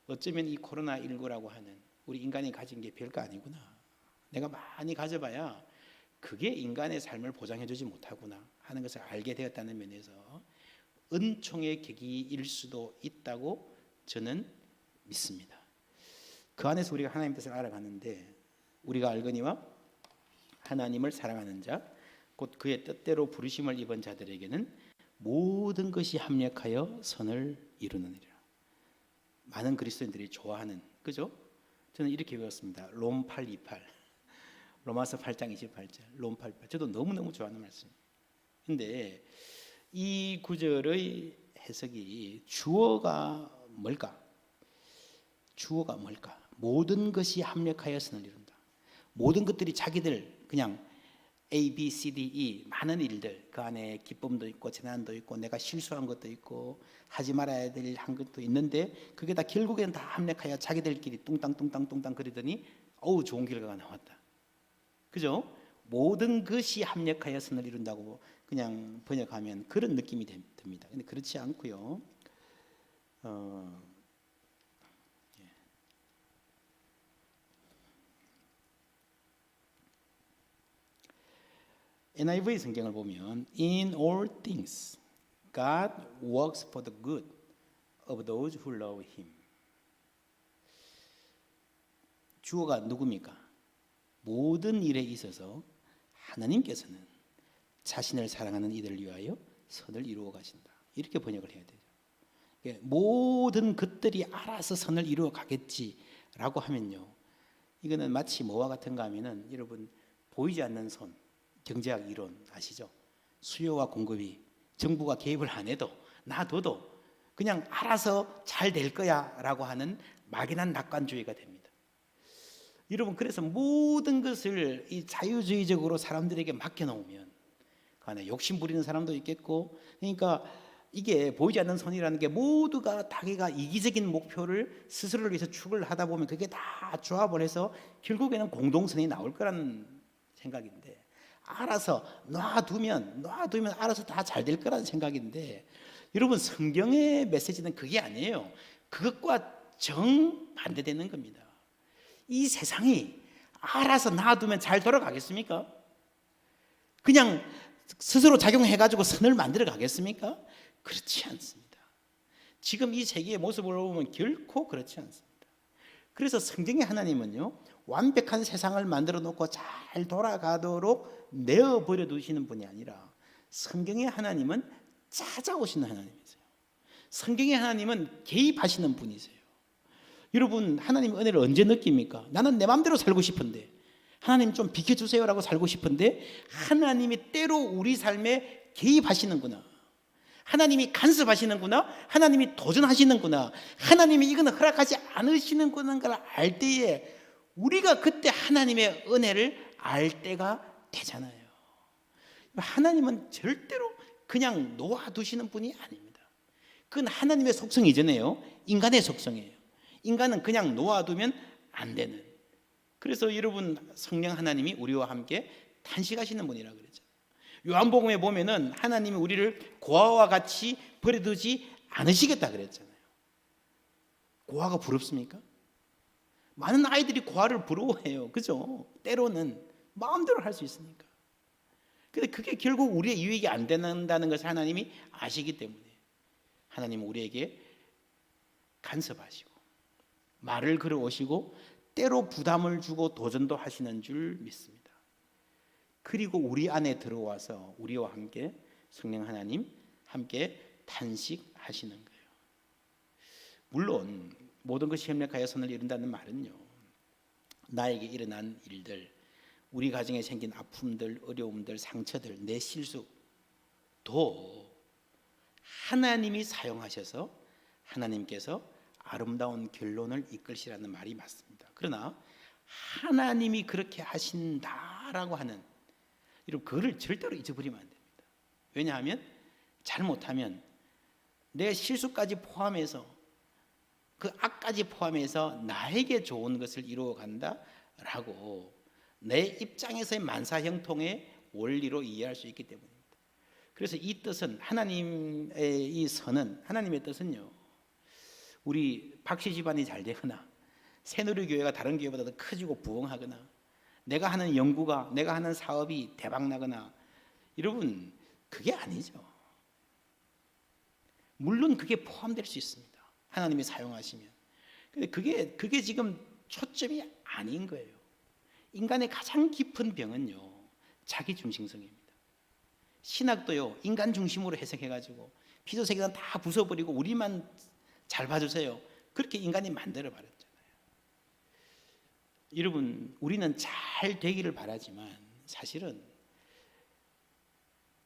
어쩌면 이 코로나19라고 하는 우리 인간이 가진 게 별거 아니구나, 내가 많이 가져봐야 그게 인간의 삶을 보장해주지 못하구나 하는 것을 알게 되었다는 면에서 은총의 계기일 수도 있다고 저는 믿습니다. 그 안에서 우리가 하나님의 뜻을 알아가는데, 우리가 알거니와 하나님을 사랑하는 자 곧 그의 뜻대로 부르심을 입은 자들에게는 모든 것이 합력하여 선을 이루느니라. 많은 그리스도인들이 좋아하는, 그죠? 저는 이렇게 배웠습니다. 롬 8:28, 로마서 8장 28절, 롬 8:28. 저도 너무너무 좋아하는 말씀이에요. 근데 이 구절의 해석이 주어가 뭘까? 주어가 뭘까? 모든 것이 합력하여 선을 이룬다. 모든 것들이 자기들 그냥 A, B, C, D, E 많은 일들, 그 안에 기쁨도 있고 재난도 있고 내가 실수한 것도 있고 하지 말아야 될 한 것도 있는데 그게 다 결국에는 다 합력하여 자기들끼리 뚱땅 그러더니 어우 좋은 결과가 나왔다. 그죠? 모든 것이 합력하여 선을 이룬다고 그냥 번역하면 그런 느낌이 듭니다. 근데 그렇지 않고요. NIV 성경을 보면 In all things God works for the good of those who love Him. 주어가 누굽니까? 모든 일에 있어서 하나님께서는 자신을 사랑하는 이들을 위하여 선을 이루어 가신다. 이렇게 번역을 해야 되죠. 모든 것들이 알아서 선을 이루어 가겠지라고 하면요, 이거는 마치 뭐와 같은가 하면은 여러분 보이지 않는 손, 경제학 이론 아시죠? 수요와 공급이 정부가 개입을 안 해도 놔둬도 그냥 알아서 잘 될 거야 라고 하는 막연한 낙관주의가 됩니다. 여러분 그래서 모든 것을 이 자유주의적으로 사람들에게 맡겨놓으면 그 안에 욕심 부리는 사람도 있겠고, 그러니까 이게 보이지 않는 선이라는 게 모두가 자기가 이기적인 목표를 스스로를 위해서 추구를 하다 보면 그게 다 조합을 해서 결국에는 공동선이 나올 거라는 생각인데, 알아서 놔두면 알아서 다 잘 될 거라는 생각인데, 여러분 성경의 메시지는 그게 아니에요. 그것과 정반대되는 겁니다. 이 세상이 알아서 놔두면 잘 돌아가겠습니까? 그냥 스스로 작용해가지고 선을 만들어 가겠습니까? 그렇지 않습니다. 지금 이 세계의 모습을 보면 결코 그렇지 않습니다. 그래서 성경의 하나님은요, 완벽한 세상을 만들어 놓고 잘 돌아가도록 내어버려 두시는 분이 아니라 성경의 하나님은 찾아오시는 하나님이세요. 성경의 하나님은 개입하시는 분이세요. 여러분 하나님의 은혜를 언제 느낍니까? 나는 내 마음대로 살고 싶은데 하나님 좀 비켜주세요라고 살고 싶은데 하나님이 때로 우리 삶에 개입하시는구나. 하나님이 간섭하시는구나, 하나님이 도전하시는구나, 하나님이 이거는 허락하지 않으시는구나 걸 알 때에 우리가 그때 하나님의 은혜를 알 때가 되잖아요. 하나님은 절대로 그냥 놓아두시는 분이 아닙니다. 그건 하나님의 속성이잖아요. 인간의 속성이에요. 인간은 그냥 놓아두면 안 되는. 그래서 여러분, 성령 하나님이 우리와 함께 탄식하시는 분이라고 그러죠. 요한복음에 보면은 하나님이 우리를 고아와 같이 버려두지 않으시겠다 그랬잖아요. 고아가 부럽습니까? 많은 아이들이 고아를 부러워해요. 그죠? 때로는 마음대로 할 수 있으니까. 근데 그게 결국 우리의 유익이 안 된다는 것을 하나님이 아시기 때문에 하나님은 우리에게 간섭하시고 말을 걸어오시고 때로 부담을 주고 도전도 하시는 줄 믿습니다. 그리고 우리 안에 들어와서 우리와 함께 성령 하나님 함께 탄식하시는 거예요. 물론 모든 것이 협력하여 선을 이룬다는 말은요, 나에게 일어난 일들, 우리 가정에 생긴 아픔들, 어려움들, 상처들, 내 실수도 하나님이 사용하셔서 하나님께서 아름다운 결론을 이끌시라는 말이 맞습니다. 그러나 하나님이 그렇게 하신다라고 하는, 여러분, 그거를 절대로 잊어버리면 안 됩니다. 왜냐하면 잘못하면 내 실수까지 포함해서, 그 악까지 포함해서 나에게 좋은 것을 이루어간다라고 내 입장에서의 만사형통의 원리로 이해할 수 있기 때문입니다. 그래서 이 뜻은, 하나님의 이 선은, 하나님의 뜻은요, 우리 박씨 집안이 잘 되거나 새누리교회가 다른 교회보다 더 커지고 부흥하거나 내가 하는 연구가, 내가 하는 사업이 대박나거나, 여러분, 그게 아니죠. 물론 그게 포함될 수 있습니다. 하나님이 사용하시면. 근데 그게 지금 초점이 아닌 거예요. 인간의 가장 깊은 병은요, 자기 중심성입니다. 신학도요, 인간 중심으로 해석해가지고 피조세계는 다 부숴버리고 우리만 잘 봐주세요, 그렇게 인간이 만들어 버렸잖아요. 여러분, 우리는 잘 되기를 바라지만 사실은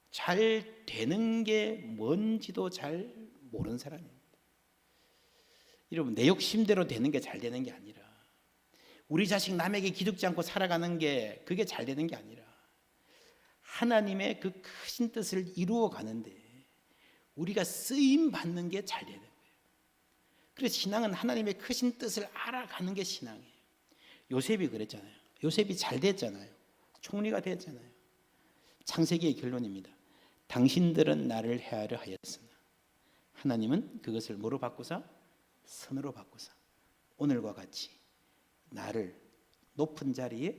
잘 되는 게 뭔지도 잘 모르는 사람입니다. 여러분, 내 욕심대로 되는 게 잘 되는 게 아니라, 우리 자식 남에게 기죽지 않고 살아가는 게 그게 잘 되는 게 아니라 하나님의 그 크신 뜻을 이루어 가는데 우리가 쓰임 받는 게 잘 되는 거예요. 그래서 신앙은 하나님의 크신 뜻을 알아가는 게 신앙이에요. 요셉이 그랬잖아요. 요셉이 잘 됐잖아요. 총리가 됐잖아요. 창세기의 결론입니다. 당신들은 나를 헤아려 하였으나 하나님은 그것을 뭐로 바꾸사? 선으로 바꾸사 오늘과 같이 나를 높은 자리에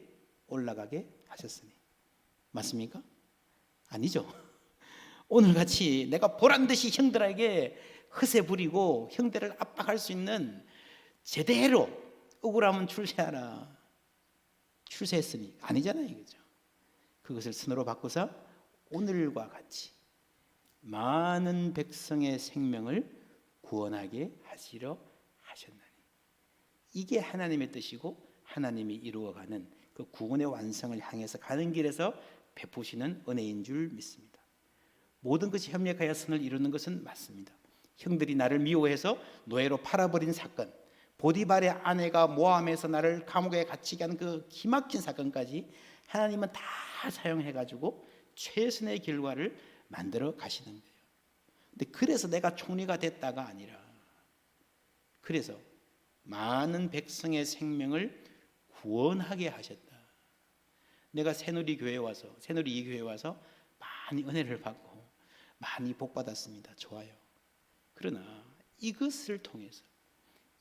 올라가게 하셨으니. 맞습니까? 아니죠. 오늘같이 내가 보란듯이 형들에게 허세 부리고 형들을 압박할 수 있는, 제대로 억울하면 출세하라, 출세했으니 아니잖아요. 그죠? 그것을 선으로 바꾸사 오늘과 같이 많은 백성의 생명을 구원하게 하시려 하셨나니. 이게 하나님의 뜻이고 하나님이 이루어가는 그 구원의 완성을 향해서 가는 길에서 베푸시는 은혜인 줄 믿습니다. 모든 것이 협력하여 선을 이루는 것은 맞습니다. 형들이 나를 미워해서 노예로 팔아버린 사건, 보디발의 아내가 모함해서 나를 감옥에 갇히게 하는 그 기막힌 사건까지 하나님은 다 사용해가지고 최선의 결과를 만들어 가시는 거예요. 근데 그래서 내가 총리가 됐다가 아니라, 그래서 많은 백성의 생명을 구원하게 하셨다. 내가 새누리 와서 많이 은혜를 받고 많이 복받았습니다. 좋아요. 그러나 이것을 통해서,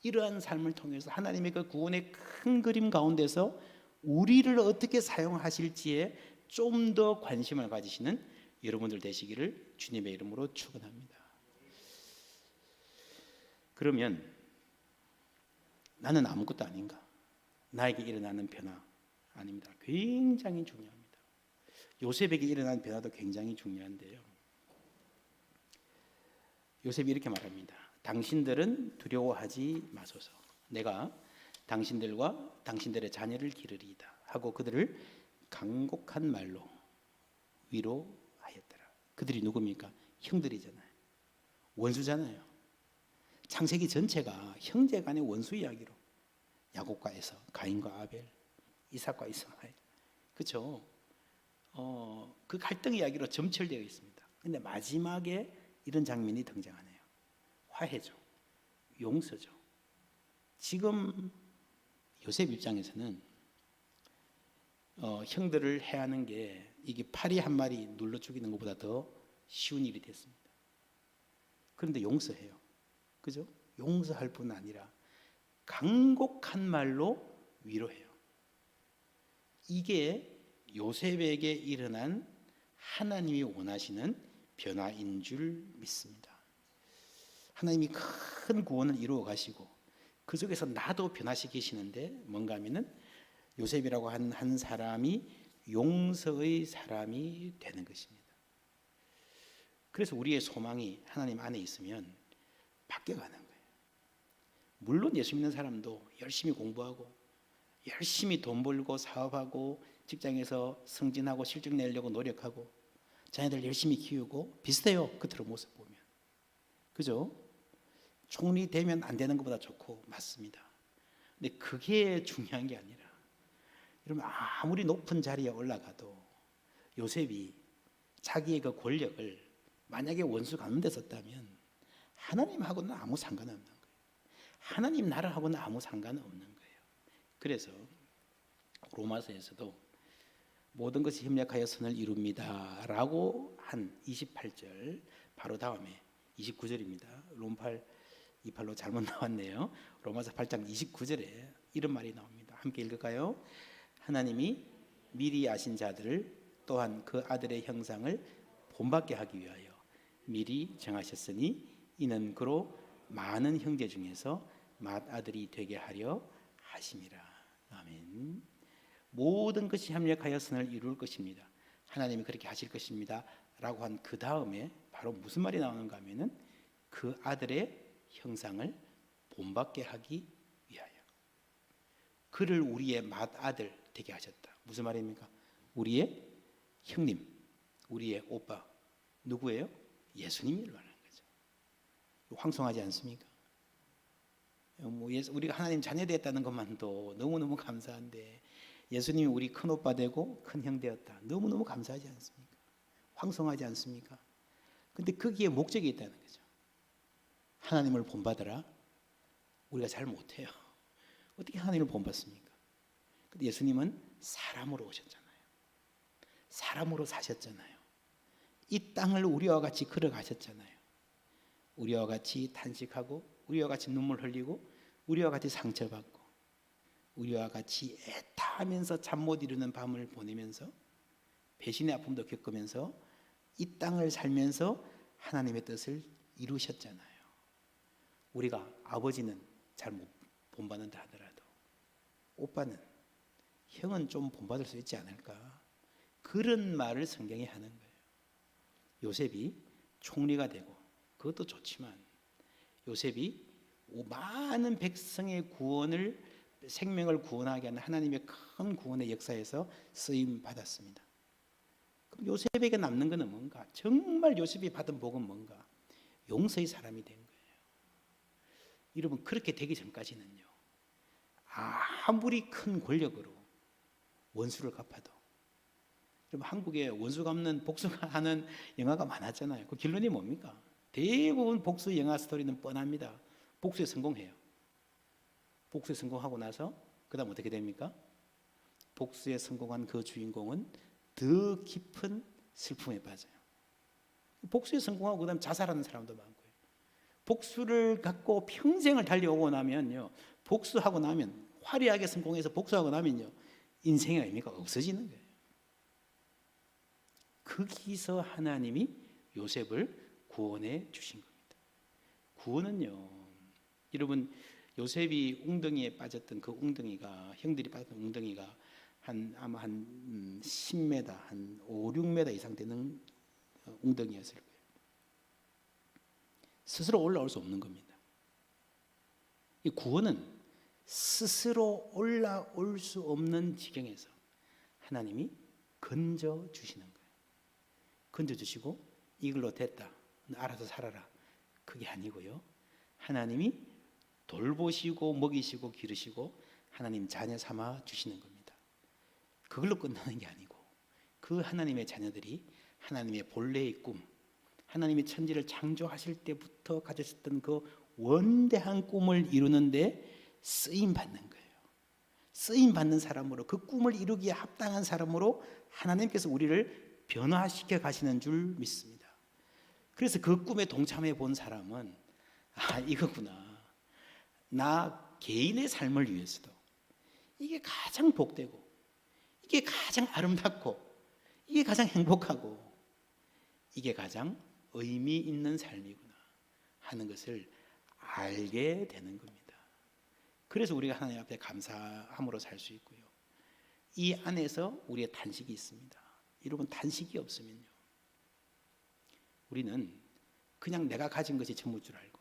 이러한 삶을 통해서 하나님의 그 구원의 큰 그림 가운데서 우리를 어떻게 사용하실지에 좀 더 관심을 가지시는 여러분들 되시기를 주님의 이름으로 축원합니다. 그러면 나는 아무것도 아닌가? 나에게 일어나는 변화 아닙니다. 굉장히 중요합니다. 요셉에게 일어난 변화도 굉장히 중요한데요. 요셉이 이렇게 말합니다. 당신들은 두려워하지 마소서. 내가 당신들과 당신들의 자녀를 기르리이다 하고 그들을 간곡한 말로 위로하였더라. 그들이 누굽니까? 형들이잖아요. 원수잖아요. 창세기 전체가 형제 간의 원수 이야기로, 야곱과 에서, 가인과 아벨, 이삭과 이스마엘, 그렇죠? 그 갈등 이야기로 점철되어 있습니다. 근데 마지막에 이런 장면이 등장하네요. 화해죠. 용서죠. 지금 요셉 입장에서는 형들을 해하는 게 이게 파리 한 마리 눌러 죽이는 것보다 더 쉬운 일이 됐습니다. 그런데 용서해요. 그죠? 용서할 뿐 아니라 간곡한 말로 위로해요. 이게 요셉에게 일어난 하나님이 원하시는 변화인 줄 믿습니다. 하나님이 큰 구원을 이루어 가시고 그 속에서 나도 변화시키시는데 뭔가 하면은 요셉이라고 한 사람이 용서의 사람이 되는 것입니다. 그래서 우리의 소망이 하나님 안에 있으면 바뀌어가는 거예요. 물론 예수 믿는 사람도 열심히 공부하고 열심히 돈 벌고 사업하고 직장에서 승진하고 실적 내려고 노력하고 자녀들 열심히 키우고 비슷해요. 겉으로 모습 보면. 그죠? 총리 되면 안 되는 것보다 좋고 맞습니다. 근데 그게 중요한 게 아니라 여러분 아무리 높은 자리에 올라가도 요셉이 자기의 그 권력을 만약에 원수 가운데 썼다면 하나님하고는 아무 상관없는 거예요. 하나님 나라하고는 아무 상관없는 거예요. 그래서 로마서에서도 모든 것이 협력하여 선을 이룹니다 라고 한 28절 바로 다음에 29절입니다. 롬팔 28로 잘못 나왔네요. 로마서 8장 29절에 이런 말이 나옵니다. 함께 읽을까요? 하나님이 미리 아신 자들을 또한 그 아들의 형상을 본받게 하기 위하여 미리 정하셨으니 이는 그로 많은 형제 중에서 맏아들이 되게 하려 하심이라. 아멘. 모든 것이 협력하여 선을 이룰 것입니다. 하나님이 그렇게 하실 것입니다 라고 한 그 다음에 바로 무슨 말이 나오는가 하면은 그 아들의 형상을 본받게 하기 위하여 그를 우리의 맏아들 되게 하셨다. 무슨 말입니까? 우리의 형님, 우리의 오빠 누구예요? 예수님이 말하는 거죠. 황송하지 않습니까? 우리가 하나님 자녀 되었다는 것만도 너무너무 감사한데 예수님이 우리 큰 오빠 되고 큰 형 되었다. 너무너무 감사하지 않습니까? 황송하지 않습니까? 근데 거기에 목적이 있다는 거죠. 하나님을 본받으라. 우리가 잘 못해요. 어떻게 하나님을 본받습니까? 근데 예수님은 사람으로 오셨잖아요. 사람으로 사셨잖아요. 이 땅을 우리와 같이 걸어가셨잖아요. 우리와 같이 탄식하고 우리와 같이 눈물 흘리고 우리와 같이 상처받고 우리와 같이 애타하면서 잠 못 이루는 밤을 보내면서 배신의 아픔도 겪으면서 이 땅을 살면서 하나님의 뜻을 이루셨잖아요. 우리가 아버지는 잘 못 본받는다 하더라도 오빠는 형은 좀 본받을 수 있지 않을까? 그런 말을 성경에 하는 거예요. 요셉이 총리가 되고 그것도 좋지만 요셉이 많은 백성의 구원을 생명을 구원하게 하는 하나님의 큰 구원의 역사에서 쓰임 받았습니다. 그럼 요셉에게 남는 것은 뭔가? 정말 요셉이 받은 복은 뭔가? 용서의 사람이 된 거예요. 여러분 그렇게 되기 전까지는요. 아무리 큰 권력으로 원수를 갚아도 여러분 한국에 원수 갚는 복수하는 영화가 많았잖아요. 그 결론이 뭡니까? 대부분 복수 영화 스토리는 뻔합니다. 복수에 성공해요. 복수에 성공하고 나서 그 다음 어떻게 됩니까? 복수에 성공한 그 주인공은 더 깊은 슬픔에 빠져요. 복수에 성공하고 그 다음 자살하는 사람도 많고요. 복수를 갖고 평생을 달려오고 나면요. 복수하고 나면 화려하게 성공해서 복수하고 나면요. 인생의 의미가 없어지는 거예요. 거기서 하나님이 요셉을 구원해 주신 겁니다. 구원은요. 여러분 요셉이 웅덩이에 빠졌던 그 웅덩이가 형들이 빠졌던 웅덩이가 아마 한 10m, 한 5, 6m 이상 되는 웅덩이였을 거예요. 스스로 올라올 수 없는 겁니다. 이 구원은 스스로 올라올 수 없는 지경에서 하나님이 건져 주시는 거예요. 건져 주시고 이걸로 됐다. 알아서 살아라. 그게 아니고요. 하나님이 돌보시고 먹이시고 기르시고 하나님 자녀 삼아 주시는 겁니다. 그걸로 끝나는 게 아니고 그 하나님의 자녀들이 하나님의 본래의 꿈, 하나님이 천지를 창조하실 때부터 가졌었던 그 원대한 꿈을 이루는데 쓰임 받는 거예요. 쓰임 받는 사람으로, 그 꿈을 이루기에 합당한 사람으로 하나님께서 우리를 변화시켜 가시는 줄 믿습니다. 그래서 그 꿈에 동참해 본 사람은 이거구나. 나 개인의 삶을 위해서도 이게 가장 복되고 이게 가장 아름답고 이게 가장 행복하고 이게 가장 의미 있는 삶이구나 하는 것을 알게 되는 겁니다. 그래서 우리가 하나님 앞에 감사함으로 살 수 있고요. 이 안에서 우리의 탄식이 있습니다. 여러분, 탄식이 없으면요, 우리는 그냥 내가 가진 것이 전부인 줄 알고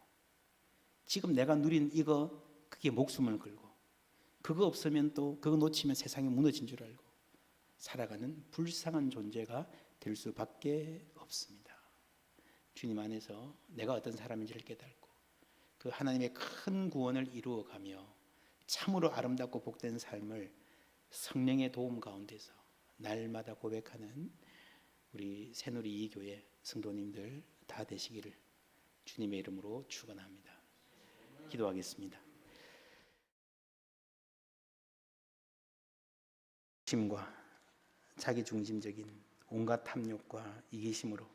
지금 내가 누린 이거 그게 목숨을 걸고 그거 없으면 또 그거 놓치면 세상이 무너진 줄 알고 살아가는 불쌍한 존재가 될 수밖에 없습니다. 주님 안에서 내가 어떤 사람인지를 깨닫고 그 하나님의 큰 구원을 이루어가며 참으로 아름답고 복된 삶을 성령의 도움 가운데서 날마다 고백하는 우리 새누리 이교회 성도님들 다 되시기를 주님의 이름으로 축원합니다. 기도하겠습니다. 심과 자기 중심적인 온갖 탐욕과 이기심으로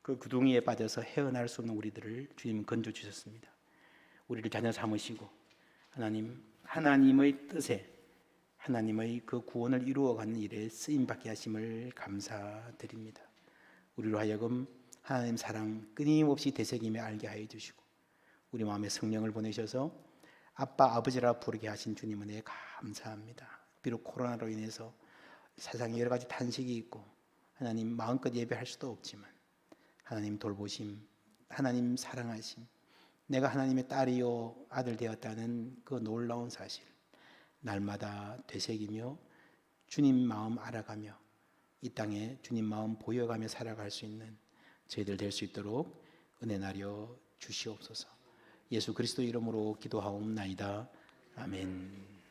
그 구덩이에 빠져서 헤어날 수 없는 우리들을 주님 건져 주셨습니다. 우리를 자녀 삼으시고 하나님의 뜻에 하나님의 그 구원을 이루어가는 일에 쓰임받게 하심을 감사드립니다. 우리로 하여금 하나님 사랑 끊임없이 되새기며 알게 하여 주시고 우리 마음에 성령을 보내셔서 아빠 아버지라 부르게 하신 주님 은혜에 감사합니다. 비록 코로나로 인해서 세상에 여러 가지 탄식이 있고 하나님 마음껏 예배할 수도 없지만 하나님 돌보심, 하나님 사랑하심, 내가 하나님의 딸이요 아들 되었다는 그 놀라운 사실 날마다 되새기며 주님 마음 알아가며 이 땅에 주님 마음 보여가며 살아갈 수 있는 저희들 될 수 있도록 은혜 나려 주시옵소서. 예수 그리스도 이름으로 기도하옵나이다. 아멘.